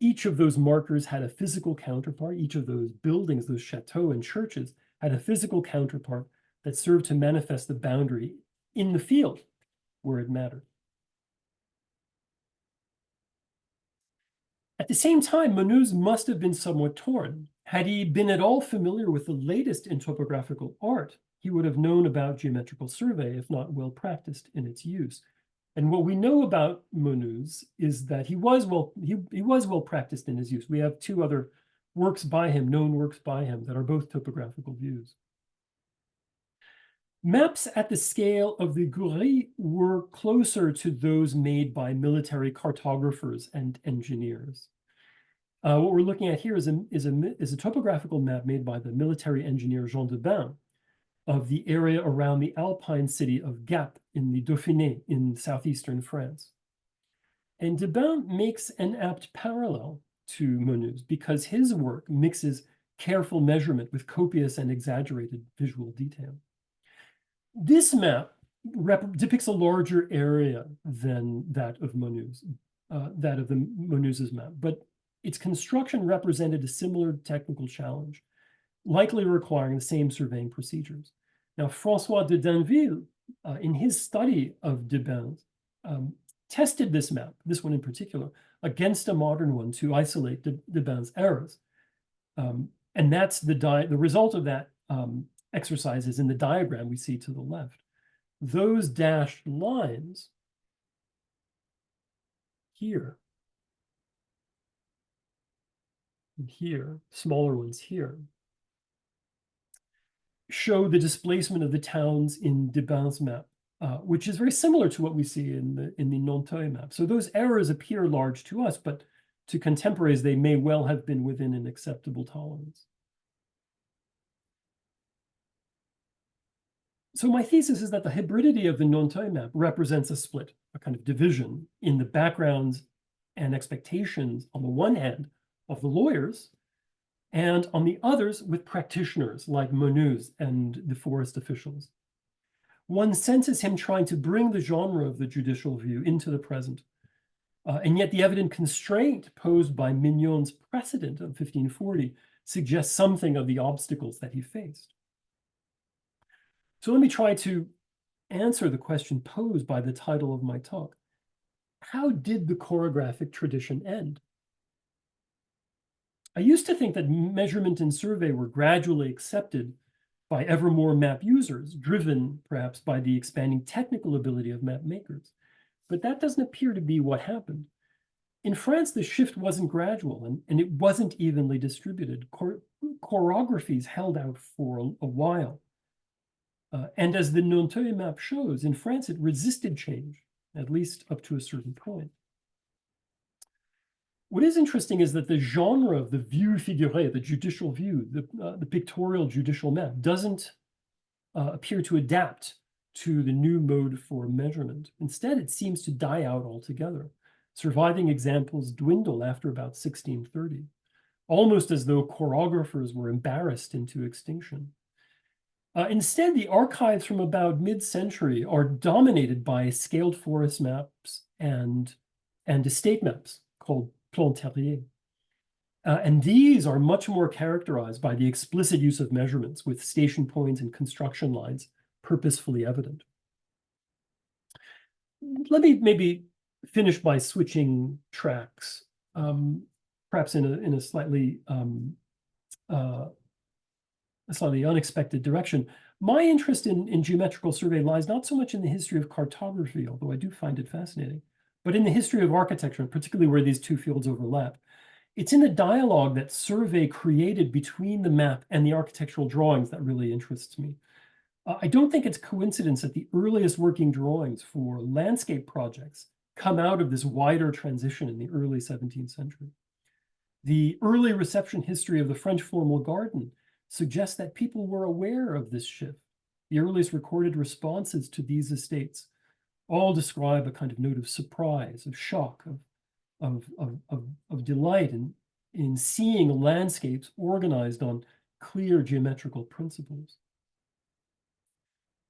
Each of those markers had a physical counterpart. Each of those buildings, those chateaux and churches, had a physical counterpart that served to manifest the boundary in the field where it mattered. At the same time, Monod must have been somewhat torn. Had he been at all familiar with the latest in topographical art, he would have known about geometrical survey, if not well practiced in its use. And what we know about Monod is that he was well practiced in his use. We have two other works by him, known works by him, that are both topographical views. Maps at the scale of the Goury were closer to those made by military cartographers and engineers. What we're looking at here is a topographical map made by the military engineer Jean de Bain of the area around the Alpine city of Gap in the Dauphiné in southeastern France. And de Bain makes an apt parallel to Monod because his work mixes careful measurement with copious and exaggerated visual detail. This map depicts a larger area than that of Monod's, Monod's map, but its construction represented a similar technical challenge, likely requiring the same surveying procedures. Now, François de Dainville, in his study of de Bain, tested this map, this one in particular, against a modern one to isolate de Bain's errors. And that's the result of that exercise is in the diagram we see to the left. Those dashed lines here and here, smaller ones here, show the displacement of the towns in de Bain's map, which is very similar to what we see in the Nanteuil map. So those errors appear large to us, but to contemporaries, they may well have been within an acceptable tolerance. So my thesis is that the hybridity of the Nanteuil map represents a split, a kind of division in the backgrounds and expectations on the one hand of the lawyers, and on the others with practitioners like Monod and the forest officials. One senses him trying to bring the genre of the judicial view into the present, and yet the evident constraint posed by Mignon's precedent of 1540 suggests something of the obstacles that he faced. So let me try to answer the question posed by the title of my talk. How did the chorographic tradition end? I used to think that measurement and survey were gradually accepted by ever more map users, driven perhaps by the expanding technical ability of map makers. But that doesn't appear to be what happened. In France, the shift wasn't gradual and it wasn't evenly distributed. Chorographies held out for a while. And as the Nanteuil map shows, in France, it resisted change, at least up to a certain point. What is interesting is that the genre of the vue figurée, the judicial view, the pictorial judicial map, doesn't appear to adapt to the new mode for measurement. Instead, it seems to die out altogether. Surviving examples dwindle after about 1630, almost as though choreographers were embarrassed into extinction. Instead, the archives from about mid-century are dominated by scaled forest maps and estate maps called plan terrier. And these are much more characterized by the explicit use of measurements with station points and construction lines purposefully evident. Let me maybe finish by switching tracks, perhaps in a slightly unexpected direction. My interest in geometrical survey lies not so much in the history of cartography, although I do find it fascinating, but in the history of architecture, and particularly where these two fields overlap. It's in the dialogue that survey created between the map and the architectural drawings that really interests me. I don't think it's coincidence that the earliest working drawings for landscape projects come out of this wider transition in the early 17th century. The early reception history of the French formal garden suggests that people were aware of this shift. The earliest recorded responses to these estates all describe a kind of note of surprise, of shock, of delight in seeing landscapes organized on clear geometrical principles.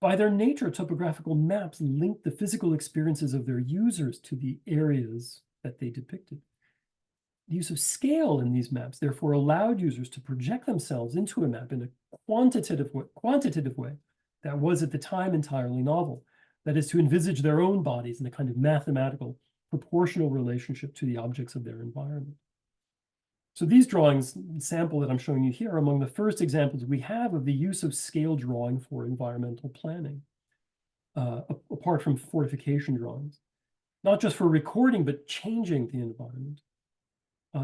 By their nature, topographical maps link the physical experiences of their users to the areas that they depicted. The use of scale in these maps therefore allowed users to project themselves into a map in a quantitative way that was at the time entirely novel. That is, to envisage their own bodies in a kind of mathematical, proportional relationship to the objects of their environment. So these drawings, sample that I'm showing you here, are among the first examples we have of the use of scale drawing for environmental planning, apart from fortification drawings, not just for recording, but changing the environment.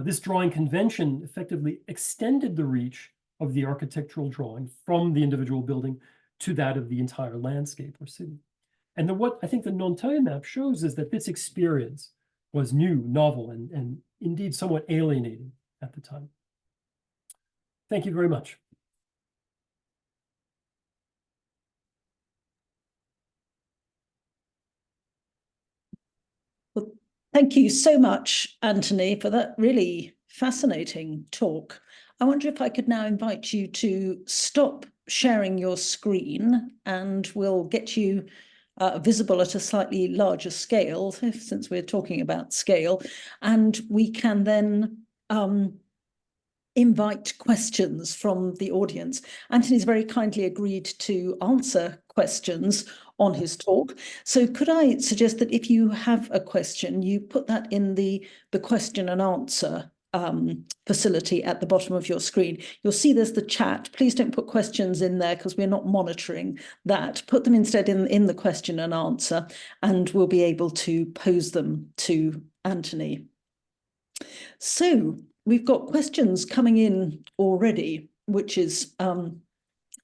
This drawing convention effectively extended the reach of the architectural drawing from the individual building to that of the entire landscape or city. And what I think the Nanteuil map shows is that this experience was new, novel, and indeed somewhat alienating at the time. Thank you very much. Well, thank you so much, Anthony, for that really fascinating talk. I wonder if I could now invite you to stop sharing your screen, and we'll get you visible at a slightly larger scale, since we're talking about scale, and we can then invite questions from the audience. Anthony's very kindly agreed to answer questions on his talk. So could I suggest that if you have a question, you put that in the question and answer facility at the bottom of your screen. You'll see there's the chat. Please don't put questions in there because we're not monitoring that. Put them instead in the question and answer, and we'll be able to pose them to Anthony. So we've got questions coming in already, which is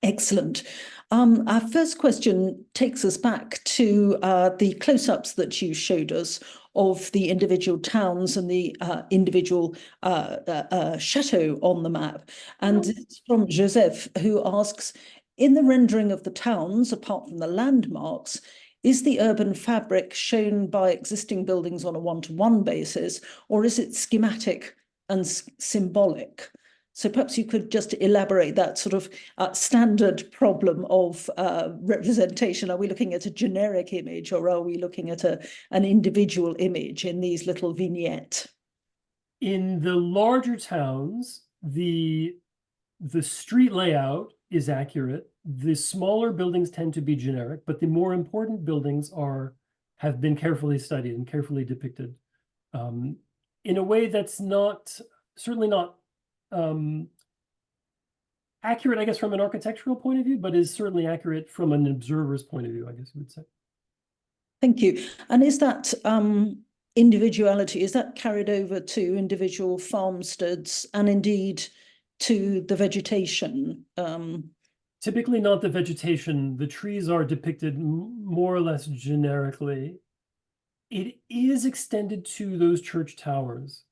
excellent. Our first question takes us back to the close-ups that you showed us of the individual towns and the individual chateau on the map. And it's from Joseph, who asks, in the rendering of the towns, apart from the landmarks, is the urban fabric shown by existing buildings on a one-to-one basis, or is it schematic and symbolic? So perhaps you could just elaborate that sort of standard problem of representation. Are we looking at a generic image, or are we looking at an individual image in these little vignettes? In the larger towns, the street layout is accurate. The smaller buildings tend to be generic, but the more important buildings have been carefully studied and carefully depicted in a way that's certainly not accurate, I guess, from an architectural point of view, but is certainly accurate from an observer's point of view, I guess you would say. Thank you. And is that individuality, is that carried over to individual farmsteads and indeed to the vegetation? Typically not the vegetation. The trees are depicted more or less generically. It is extended to those church towers.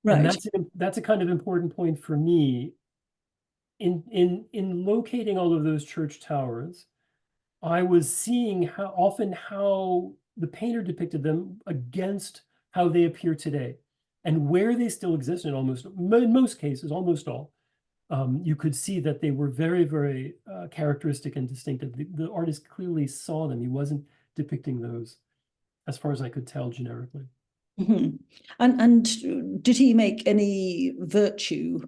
Right. And that's a kind of important point for me. In locating all of those church towers, I was seeing how the painter depicted them against how they appear today, and where they still exist in most cases, almost all. You could see that they were very, very characteristic and distinctive. The artist clearly saw them. He wasn't depicting those, as far as I could tell, generically. Mm-hmm. And did he make any virtue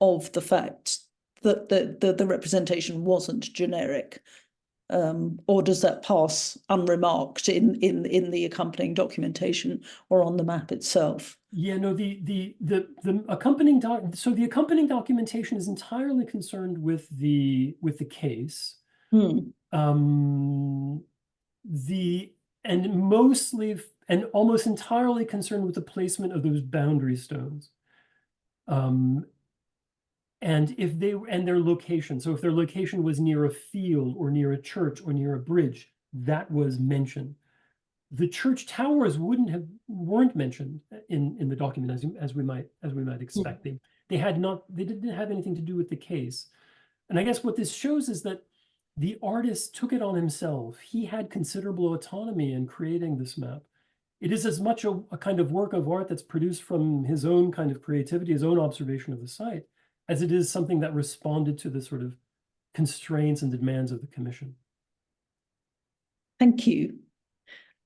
of the fact that the representation wasn't generic, or does that pass unremarked in the accompanying documentation or on the map itself? Yeah, no, the accompanying the accompanying documentation is entirely concerned with the case. And almost entirely concerned with the placement of those boundary stones. And their location. So if their location was near a field or near a church or near a bridge, that was mentioned. The church towers weren't mentioned in the document as we might expect. Yeah. They didn't have anything to do with the case. And I guess what this shows is that the artist took it on himself. He had considerable autonomy in creating this map. It is as much a kind of work of art that's produced from his own kind of creativity, his own observation of the site, as it is something that responded to the sort of constraints and demands of the commission. Thank you.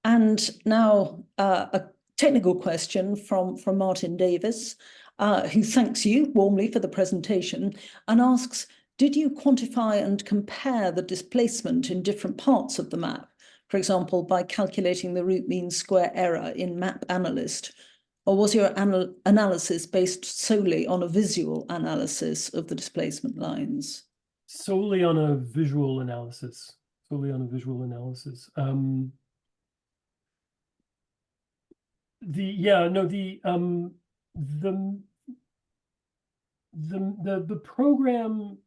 And now a technical question from Martin Davis, who thanks you warmly for the presentation and asks, did you quantify and compare the displacement in different parts of the map? For example, by calculating the root mean square error in Map Analyst, or was your analysis based solely on a visual analysis of the displacement lines? Solely on a visual analysis. Solely on a visual analysis. The program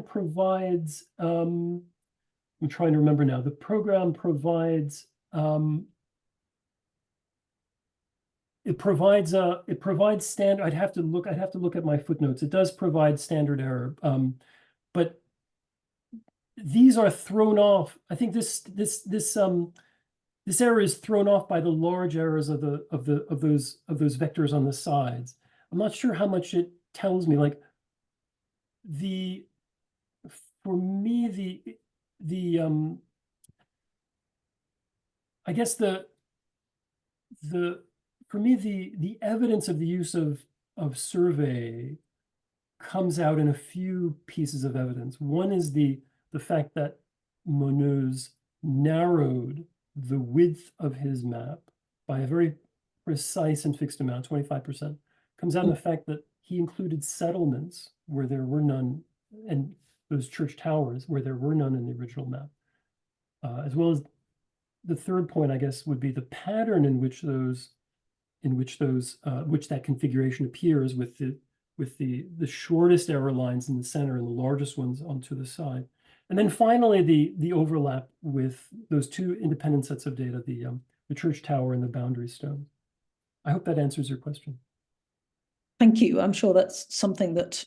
provides, I'm trying to remember now, the program provides it provides standard. I'd have to look at my footnotes. It does provide standard error, but these are thrown off. I think this error is thrown off by the large errors of those vectors on the sides. I'm not sure how much it tells me. Like for me I guess the evidence of the use of survey comes out in a few pieces of evidence. One is the fact that Monod narrowed the width of his map by a very precise and fixed amount, 25%. Comes out in the fact that he included settlements where there were none, and those church towers where there were none in the original map. As well as the third point, I guess, would be the pattern in which that configuration appears, with the shortest error lines in the center and the largest ones onto the side. And then finally, the overlap with those two independent sets of data, the church tower and the boundary stone. I hope that answers your question. Thank you. I'm sure that's something that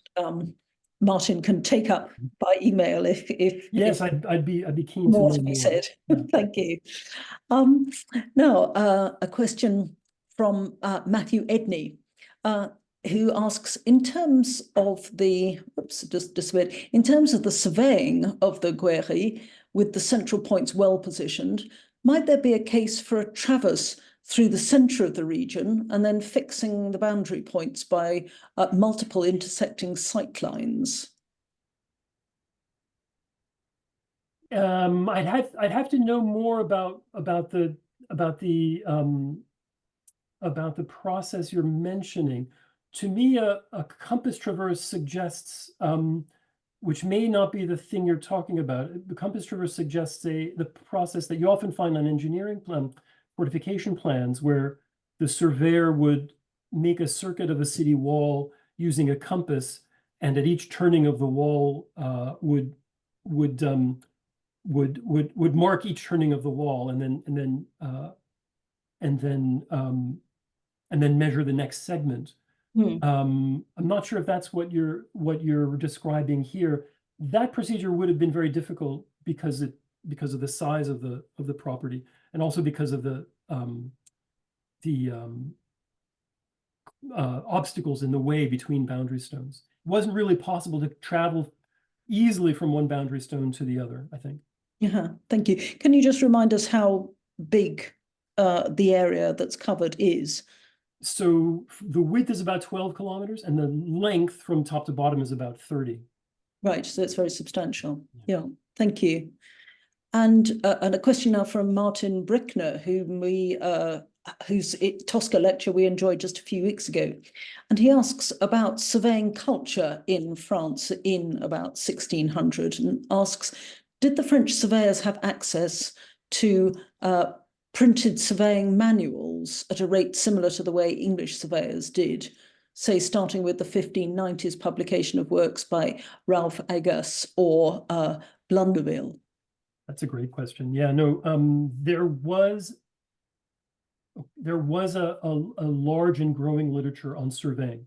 Martin can take up by email if yes, I'd be keen more to to know be more. said. Yeah. Thank you. Now a question from Matthew Edney, who asks, in terms of the in terms of the surveying of the Guéry with the central points well positioned, might there be a case for a traverse through the center of the region and then fixing the boundary points by multiple intersecting sight lines? I'd have to know more about the process you're mentioning. To me, a compass traverse suggests, which may not be the thing you're talking about. The compass traverse suggests the process that you often find on engineering fortification plans, where the surveyor would make a circuit of a city wall using a compass, and at each turning of the wall would mark each turning of the wall, and then measure the next segment. I'm not sure if that's what you're describing here. That procedure would have been very difficult because of the size of the property, and also because of the obstacles in the way between boundary stones. It wasn't really possible to travel easily from one boundary stone to the other, I think. Yeah, thank you. Can you just remind us how big the area that's covered is? So the width is about 12 kilometers, and the length from top to bottom is about 30. Right, so it's very substantial. Yeah, thank you. And a question now from Martin Brickner, whose Tosca lecture we enjoyed just a few weeks ago. And he asks about surveying culture in France in about 1600, and asks, did the French surveyors have access to printed surveying manuals at a rate similar to the way English surveyors did, say starting with the 1590s publication of works by Ralph Agas or Blundeville? That's a great question. Yeah, no, there was a large and growing literature on surveying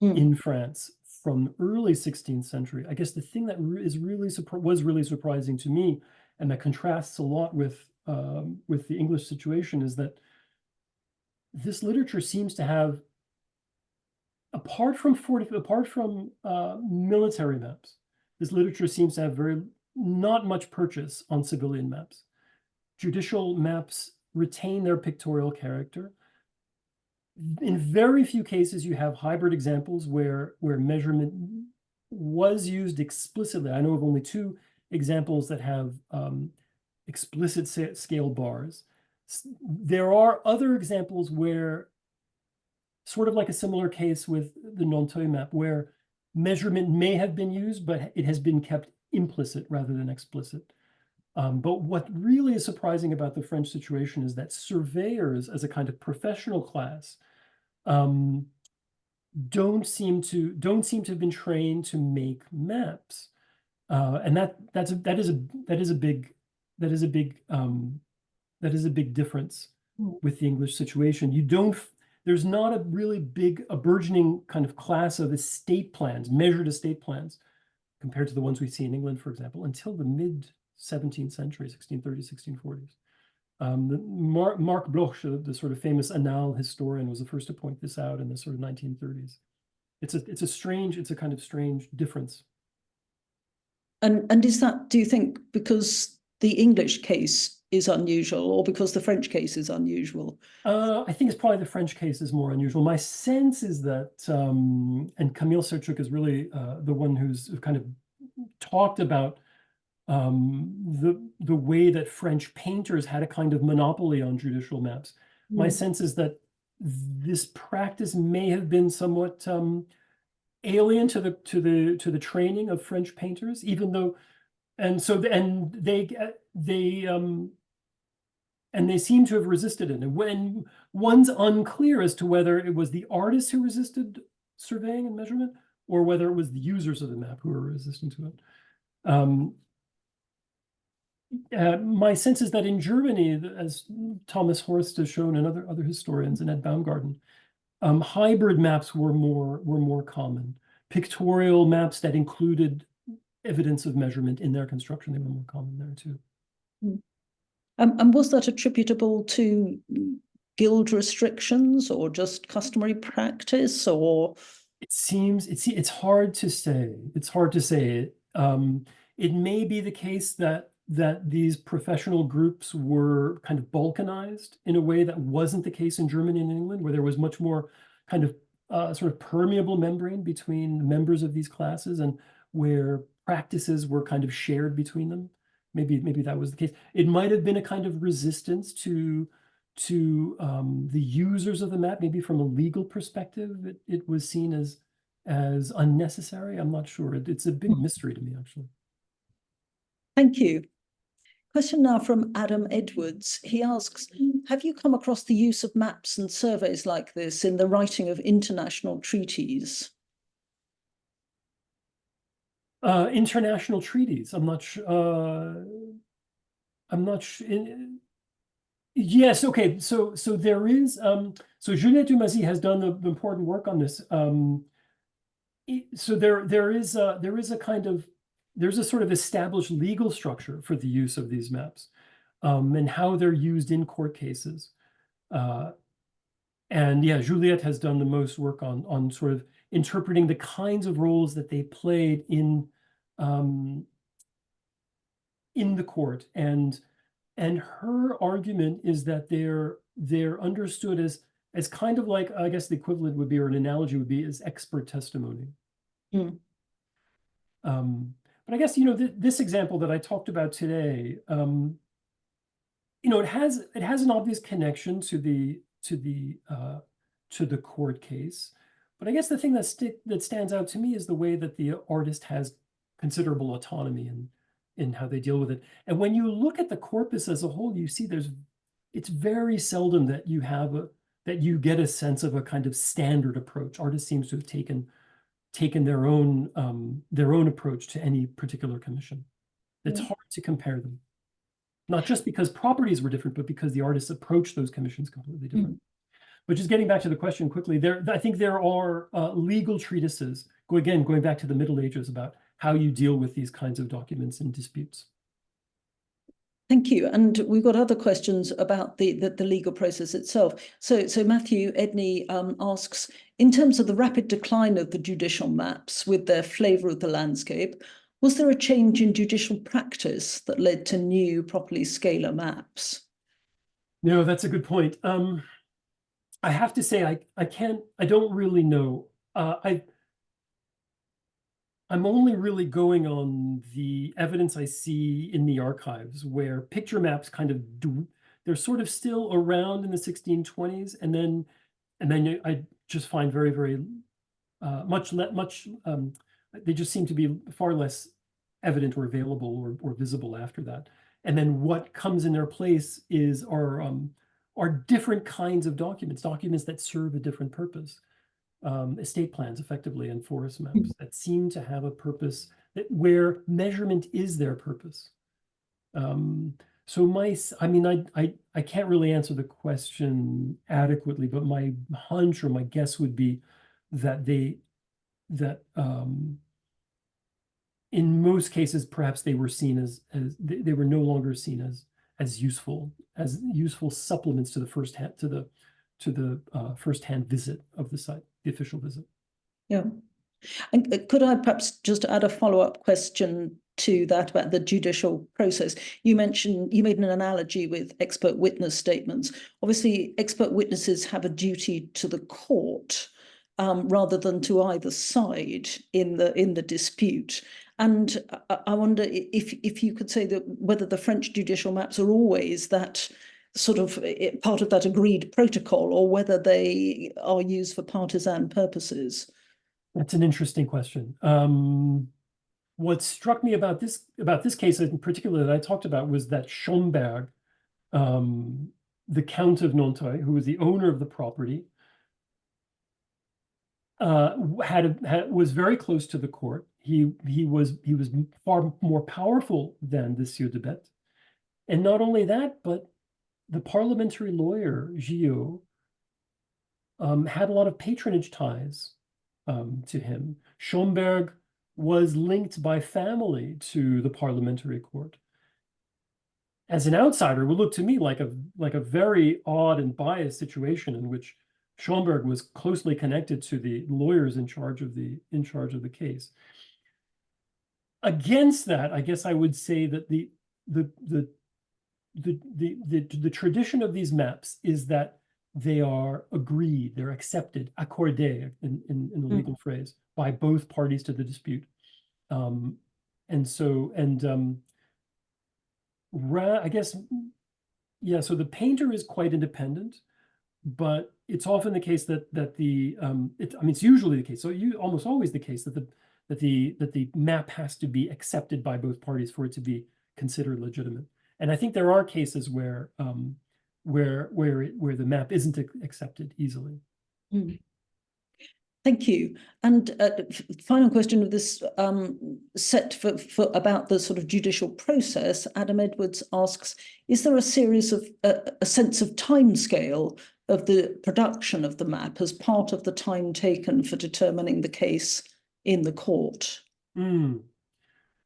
in France from the early 16th century. I guess the thing that was really surprising to me, and that contrasts a lot with the English situation, is that this literature seems to have, apart from military maps, this literature seems to have not much purchase on civilian maps. judicial maps retain their pictorial character. In very few cases, you have hybrid examples where measurement was used explicitly. I know of only 2 examples that have explicit scale bars. There are other examples where, sort of like a similar case with the Nanteuil map, where measurement may have been used, but it has been kept implicit rather than explicit. But what really is surprising about the French situation is that surveyors, as a kind of professional class, don't seem to have been trained to make maps, and that is a big difference with the English situation. There's not a burgeoning kind of class of estate plans, measured estate plans, compared to the ones we see in England, for example, until the mid-17th century, 1630s, 1640s. Marc Bloch, the sort of famous annals historian, was the first to point this out in the sort of 1930s. It's a kind of strange difference. And is that, do you think, because the English case is unusual, or because the French case is unusual? I think it's probably the French case is more unusual. My sense is that, and Camille Serchuk is really the one who's kind of talked about the way that French painters had a kind of monopoly on judicial maps. My sense is that this practice may have been somewhat alien to the training of French painters, even though, and they seem to have resisted it. And when one's unclear as to whether it was the artists who resisted surveying and measurement, or whether it was the users of the map who were resistant to it. My sense is that in Germany, as Thomas Horst has shown, and other historians, and Ed Baumgarten, hybrid maps were more common. Pictorial maps that included evidence of measurement in their construction, they were more common there too. And was that attributable to guild restrictions, or just customary practice, or? It's hard to say. It's hard to say. It may be the case that these professional groups were kind of balkanized in a way that wasn't the case in Germany and England, where there was much more kind of sort of permeable membrane between the members of these classes, and where practices were kind of shared between them. Maybe that was the case. It might have been a kind of resistance to the users of the map. Maybe from a legal perspective, it was seen as unnecessary. I'm not sure. It's a big mystery to me, actually. Thank you. Question now from Adam Edwards. He asks, have you come across the use of maps and surveys like this in the writing of international treaties? International treaties. I'm not sure. Yes. Okay. So there is. So Juliette Dumasy has done the important work on this. So there's a sort of established legal structure for the use of these maps, and how they're used in court cases. And yeah, Juliette has done the most work on sort of interpreting the kinds of roles that they played in the court, and her argument is that they're understood as kind of like, I guess the equivalent would be, or an analogy would be, as expert testimony. But I guess, this example that I talked about today, it has an obvious connection to the court case. But I guess the thing that stands out to me is the way that the artist has considerable autonomy in how they deal with it. And when you look at the corpus as a whole, you see it's very seldom that you get a sense of a kind of standard approach. Artists seems to have taken their own approach to any particular commission. It's hard to compare them, not just because properties were different, but because the artists approached those commissions completely different. But just getting back to the question quickly, I think there are legal treatises, going back to the Middle Ages, about how you deal with these kinds of documents and disputes. Thank you. And we've got other questions about the legal process itself. So Matthew Edney asks, in terms of the rapid decline of the judicial maps with their flavour of the landscape, Was there a change in judicial practice that led to new properly scalar maps? No, that's a good point. I have to say, I don't really know. I'm only really going on the evidence I see in the archives, where picture maps kind of they're sort of still around in the 1620s, and then I just find very, very they just seem to be far less evident or available or visible after that. And then what comes in their place are different kinds of documents that serve a different purpose. Estate plans, effectively, and forest maps that seem to have a purpose where measurement is their purpose. So I can't really answer the question adequately, but my hunch or my guess would be that in most cases, perhaps they were seen as they were no longer seen as useful supplements to the first-hand visit of the site, the official visit. Yeah. And could I perhaps just add a follow-up question to that about the judicial process? You made an analogy with expert witness statements. Obviously, expert witnesses have a duty to the court rather than to either side in the dispute. And I wonder if you could say that whether the French judicial maps are always that sort of part of that agreed protocol, or whether they are used for partisan purposes. That's an interesting question. What struck me about this case in particular that I talked about was that Schomberg, the Count of Nanteuil, who was the owner of the property, was very close to the court. He was far more powerful than the Sieur de Bette, and not only that, but the parliamentary lawyer Gillot had a lot of patronage ties to him. Schomberg was linked by family to the parliamentary court. As an outsider, it would look to me like a very odd and biased situation in which Schomberg was closely connected to the lawyers in charge of the case. Against that, I guess I would say that the tradition of these maps is that they are agreed, they're accepted, accordé in the legal phrase, by both parties to the dispute. I guess, yeah, so the painter is quite independent, but it's often the case it's usually the case, so almost always the case that the map has to be accepted by both parties for it to be considered legitimate. And I think there are cases where the map isn't accepted easily. Thank you. And final question of this set for about the sort of judicial process. Adam Edwards asks, is there a series of a sense of timescale of the production of the map as part of the time taken for determining the case in the court?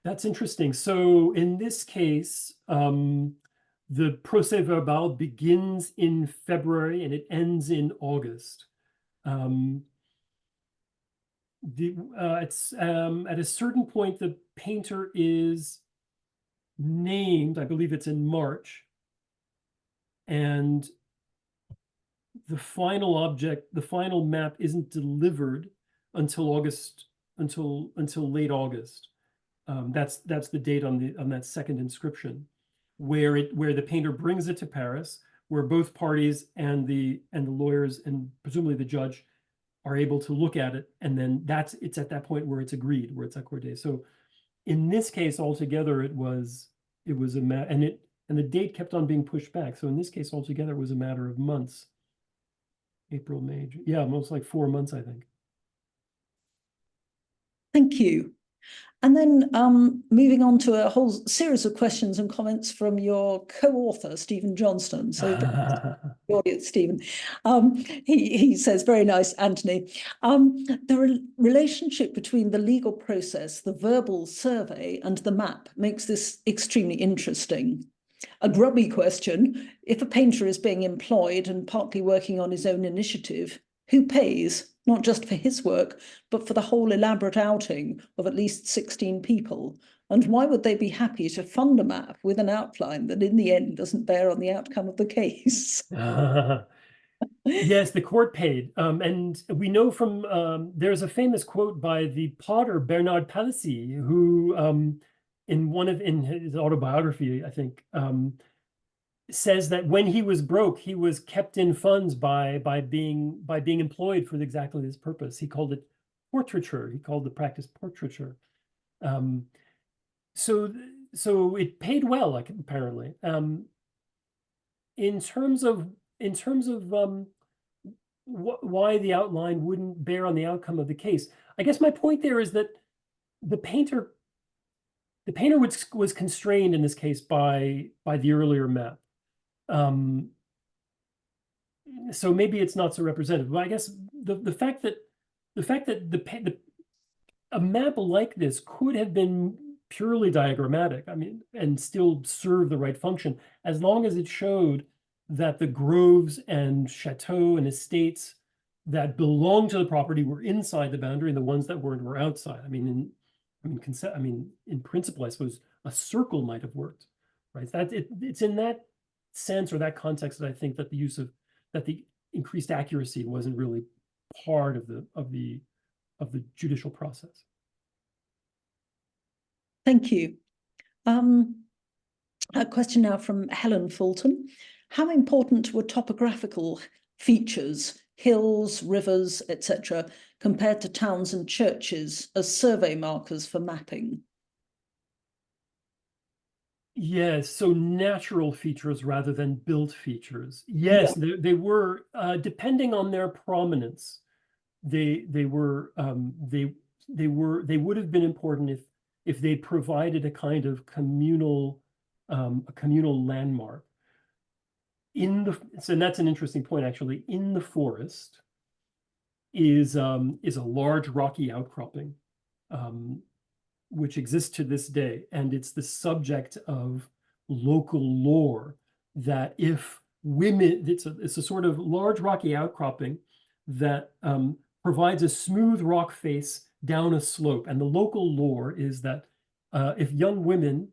That's interesting. So in this case, the procès verbal begins in February and it ends in August. It's at a certain point, the painter is named, I believe it's in March, and the final map isn't delivered until August, until late August. That's the date on that second inscription, where the painter brings it to Paris, where both parties and the lawyers and presumably the judge are able to look at it, and then it's at that point where it's agreed, where it's accordé. So in this case altogether, it was a matter, and the date kept on being pushed back. So in this case altogether, it was a matter of months. April, May, June. Yeah, most like 4 months, I think. Thank you. And then moving on to a whole series of questions and comments from your co-author, Stephen Johnston. So the audience, Stephen. He says, very nice, Anthony. The relationship between the legal process, the verbal survey, and the map makes this extremely interesting. A grubby question: if a painter is being employed and partly working on his own initiative, who pays? not just for his work, but for the whole elaborate outing of at least 16 people. And why would they be happy to fund a map with an outline that in the end doesn't bear on the outcome of the case? Yes, the court paid. And we know from, there's a famous quote by the potter Bernard Palissy, who in his autobiography, I think, says that when he was broke, he was kept in funds by being employed for exactly this purpose. He called it portraiture. He called the practice portraiture. So it paid well, like, apparently. In terms of why the outline wouldn't bear on the outcome of the case, I guess my point there is that the painter was constrained in this case by the earlier map. So maybe it's not so representative, but I guess the fact that a map like this could have been purely diagrammatic, I mean, and still serve the right function, as long as it showed that the groves and chateaux and estates that belonged to the property were inside the boundary, and the ones that weren't were outside. In principle, I suppose a circle might have worked, right? It's in that sense or that context that I think that the increased accuracy wasn't really part of the judicial process. Thank you. A question now from Helen Fulton. How important were topographical features, hills, rivers, etc., compared to towns and churches as survey markers for mapping? Yes, so natural features rather than built features. Yes, yeah. They were, depending on their prominence, they would have been important if they provided a kind of communal landmark. So that's an interesting point, actually. In the forest is a large rocky outcropping, which exists to this day, and it's the subject of local lore that if women, it's a sort of large rocky outcropping that provides a smooth rock face down a slope, and the local lore is that if young women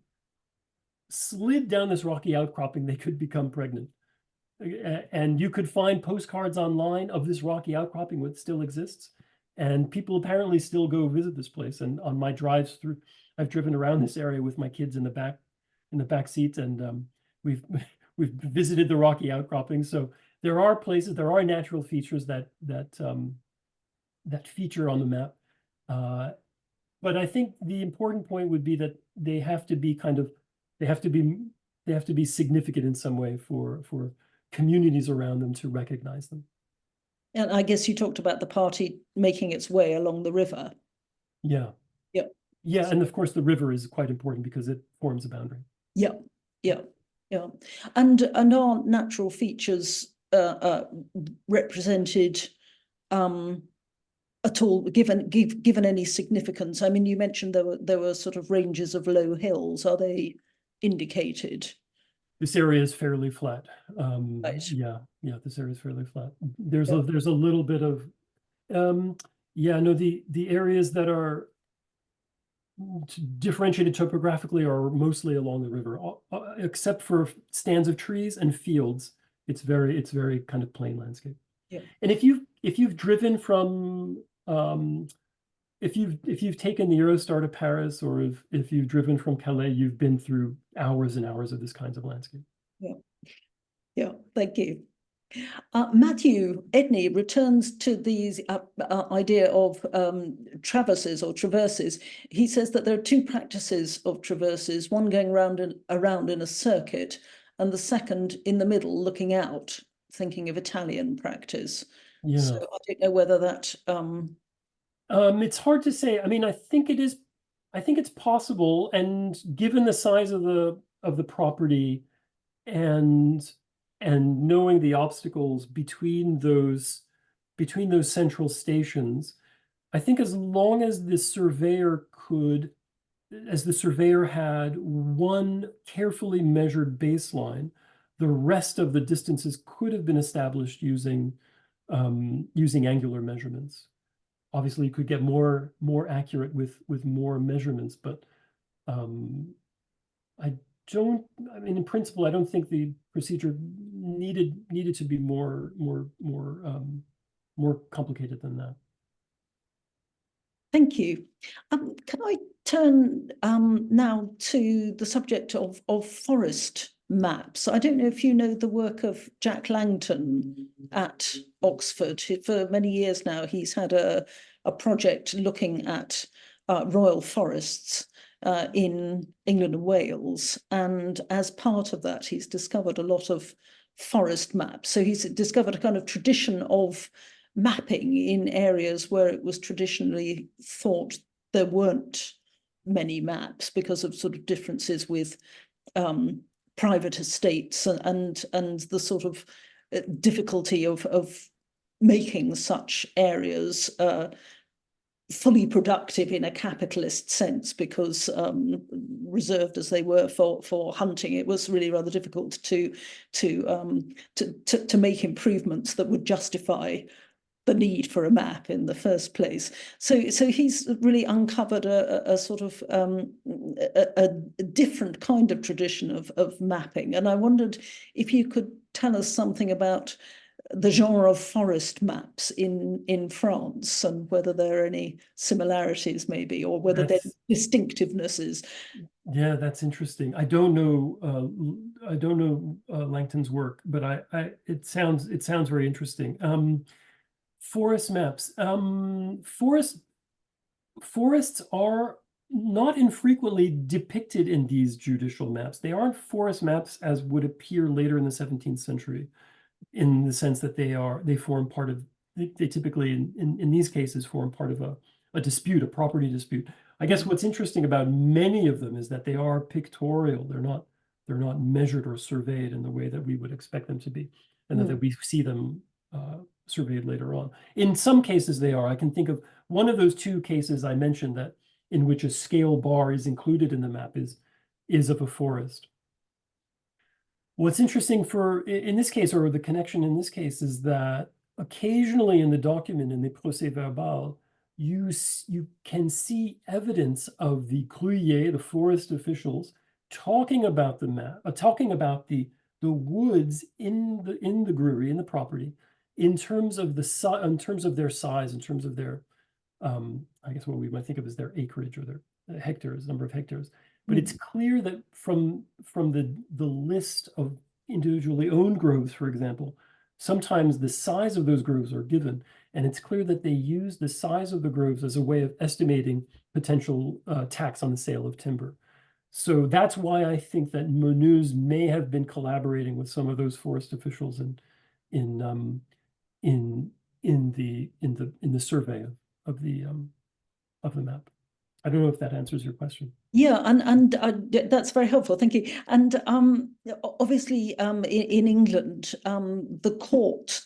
slid down this rocky outcropping, they could become pregnant. And you could find postcards online of this rocky outcropping, which still exists. And people apparently still go visit this place. And on my drives through, I've driven around this area with my kids in the back seats, and we've visited the rocky outcropping. So there are places, there are natural features that feature on the map. But I think the important point would be that they have to be significant in some way for communities around them to recognize them. And I guess you talked about the party making its way along the river. Yeah. Yeah. Yeah, and of course the river is quite important because it forms a boundary. Yeah, yeah, yeah. And are natural features represented at all, given any significance? I mean, you mentioned there were sort of ranges of low hills. Are they indicated? This area is fairly flat. Right. Yeah, this area is fairly flat. There's a little bit of the areas that are differentiated topographically are mostly along the river, except for stands of trees and fields. It's very kind of plain landscape. Yeah. And if you've driven from if you've taken the Eurostar to Paris, or if you've driven from Calais, you've been through hours and hours of this kinds of landscape. Yeah, thank you. Matthew Edney returns to the idea of traverses or traverses. He says that there are two practices of traverses, one going around in a circuit, and the second in the middle looking out, thinking of Italian practice. Yeah. So I don't know whether that... It's hard to say. I mean, I think it's possible, and given the size of the property and knowing the obstacles between those central stations, I think as long as the surveyor had one carefully measured baseline, the rest of the distances could have been established using using angular measurements. Obviously, you could get more accurate with more measurements, but I mean, in principle, I don't think the procedure needed to be more complicated than that. Thank you. Can I turn now to the subject of forest maps? I don't know if you know the work of Jack Langton at Oxford. For many years now, he's had a project looking at royal forests in England and Wales. And as part of that, he's discovered a lot of forest maps. So he's discovered a kind of tradition of mapping in areas where it was traditionally thought there weren't many maps because of sort of differences with private estates and the sort of difficulty of making such areas fully productive in a capitalist sense, because reserved as they were for hunting, it was really rather difficult to make improvements that would justify the need for a map in the first place. So he's really uncovered a sort of a different kind of tradition of mapping. And I wondered if you could tell us something about the genre of forest maps in France, and whether there are any similarities maybe, or whether there are distinctivenesses. Yeah, that's interesting. I don't know Langton's work, but it sounds very interesting. Forest maps. Forests are not infrequently depicted in these judicial maps. They aren't forest maps as would appear later in the 17th century, in the sense that they form part of, they typically in these cases form part of a dispute, a property dispute. I guess what's interesting about many of them is that they are pictorial. They're not measured or surveyed in the way that we would expect them to be, and that we see them surveyed later on. In some cases they are. I can think of one of those two cases I mentioned, that in which a scale bar is included in the map is of a forest. What's interesting in this case, or the connection in this case, is that occasionally in the document, in the procès-verbal, you can see evidence of the gruyers, the forest officials, talking about the map, talking about the woods in the brewery, in the property, in terms of their size, in terms of their I guess what we might think of as their acreage, or their hectares, number of hectares. But it's clear that from the list of individually owned groves, for example, sometimes the size of those groves are given, and it's clear that they use the size of the groves as a way of estimating potential tax on the sale of timber. So that's why I think that Meneuse may have been collaborating with some of those forest officials in the survey of the map. I don't know if that answers your question. Yeah, and that's very helpful. Thank you. And obviously, in England, the court,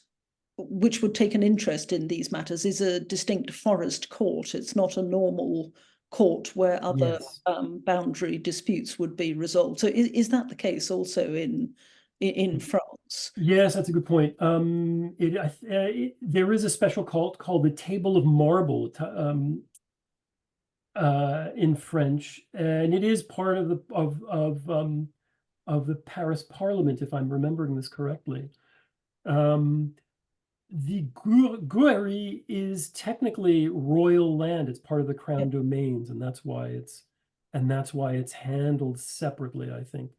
which would take an interest in these matters, is a distinct forest court. It's not a normal court where other boundary disputes would be resolved. So is that the case also in France? Yes, that's a good point. There is a special court called the Table of Marble in French, and it is part of the Paris Parliament, if I'm remembering this correctly. The Guéry is technically royal land. It's part of the crown domains, and that's why it's handled separately, I think.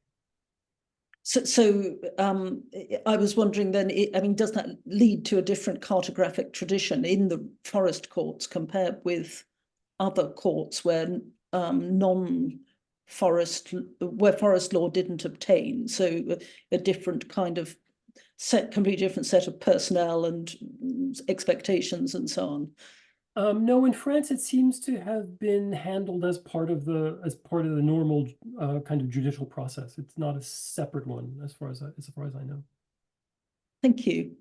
So I was wondering then, I mean, does that lead to a different cartographic tradition in the forest courts compared with other courts where forest law didn't obtain? So a different kind of completely different set of personnel and expectations and so on. No, in France, it seems to have been handled as part of the normal kind of judicial process. It's not a separate one, as far as I know. Thank you.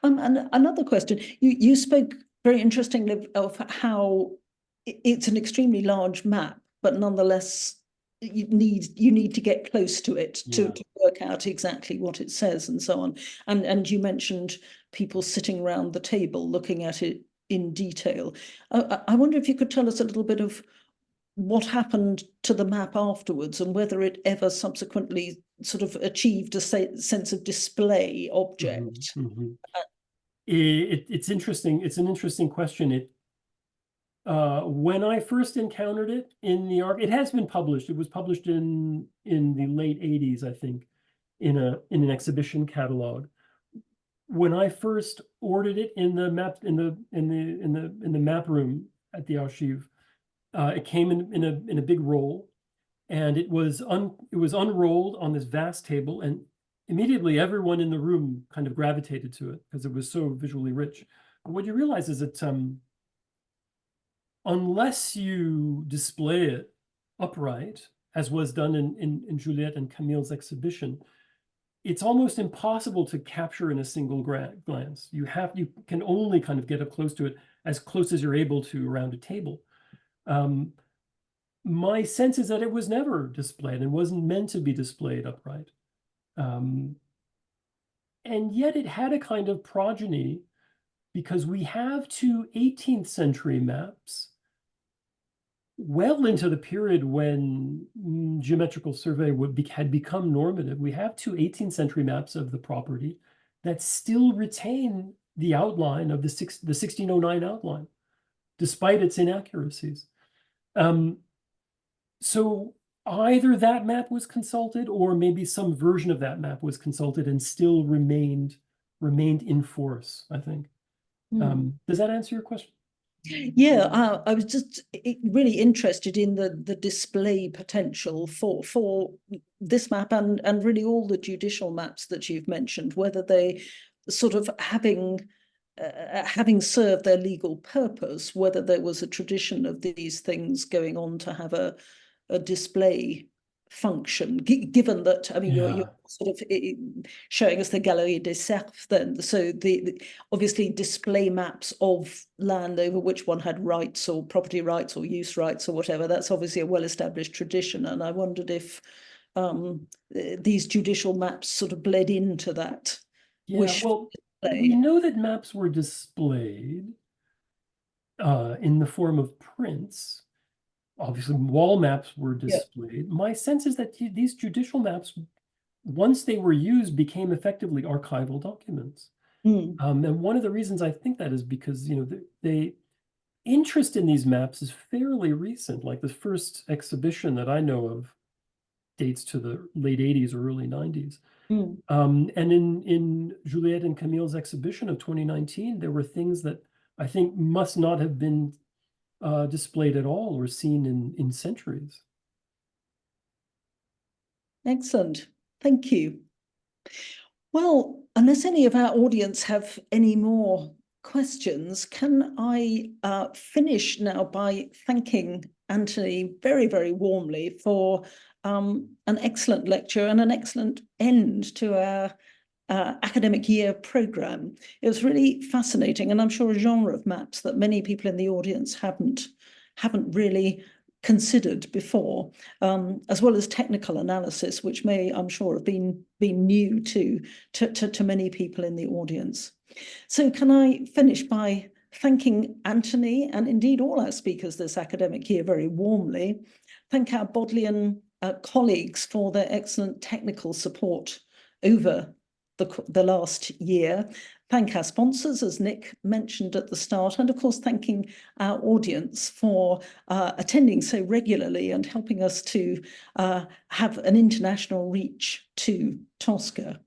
And another question: you spoke very interestingly of how it's an extremely large map, but nonetheless you need to get close to it to Yeah. work out exactly what it says and so on. And you mentioned people sitting around the table looking at it in detail. I wonder if you could tell us a little bit of what happened to the map afterwards and whether it ever subsequently sort of achieved a sense of display object. It's interesting. It's an interesting question. When I first encountered it in the it has been published. It was published in the late 80s, I think, in an exhibition catalog. When I first ordered it in the map in the map room at the archive, it came in a big roll, and it was unrolled on this vast table, and immediately everyone in the room kind of gravitated to it because it was so visually rich. But what you realize is that unless you display it upright, as was done in Juliette and Camille's exhibition, it's almost impossible to capture in a single glance. You can only kind of get up close to it, as close as you're able to around a table. My sense is that it was never displayed and wasn't meant to be displayed upright. And yet it had a kind of progeny, because we have two 18th century maps well into the period when geometrical survey had become normative. We have two 18th century maps of the property that still retain the outline of the 1609 outline, despite its inaccuracies. So either that map was consulted, or maybe some version of that map was consulted and still remained in force, I think. Does that answer your question? Yeah, I was just really interested in the display potential for this map and really all the judicial maps that you've mentioned, whether they sort of having served their legal purpose, whether there was a tradition of these things going on to have a display function, given that, I mean, you're sort of showing us the Galerie des Cerfs then, so the obviously display maps of land over which one had rights or property rights or use rights or whatever, that's obviously a well-established tradition, and I wondered if these judicial maps sort of bled into that. Yeah, well, we know that maps were displayed in the form of prints. Obviously, wall maps were displayed. Yeah. My sense is that these judicial maps, once they were used, became effectively archival documents. And one of the reasons I think that is because, you know, the interest in these maps is fairly recent. Like the first exhibition that I know of dates to the late 80s or early 90s. And in Juliette and Camille's exhibition of 2019, there were things that I think must not have been displayed at all or seen in centuries. Excellent. Thank you. Well, unless any of our audience have any more questions, can I finish now by thanking Anthony very, very warmly for an excellent lecture and an excellent end to our academic year programme. It was really fascinating, and I'm sure a genre of maps that many people in the audience haven't really considered before, as well as technical analysis, which may, I'm sure, have been new to many people in the audience. So can I finish by thanking Anthony and indeed all our speakers this academic year very warmly, thank our Bodleian colleagues for their excellent technical support over the last year, thank our sponsors, as Nick mentioned at the start, and of course thanking our audience for attending so regularly and helping us to have an international reach to Tosca.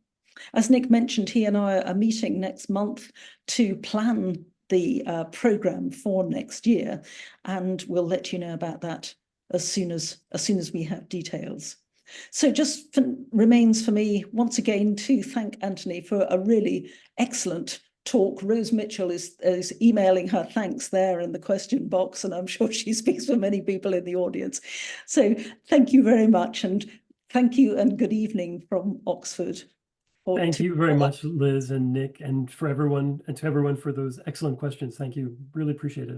As Nick mentioned, he and I are meeting next month to plan the programme for next year, and we'll let you know about that as soon as we have details. So just remains for me once again to thank Anthony for a really excellent talk. Rose Mitchell is emailing her thanks there in the question box, and I'm sure she speaks for many people in the audience. So thank you very much, and thank you and good evening from Oxford. Thank you very much, Liz and Nick, and for everyone, and to everyone for those excellent questions. Thank you. Really appreciate it.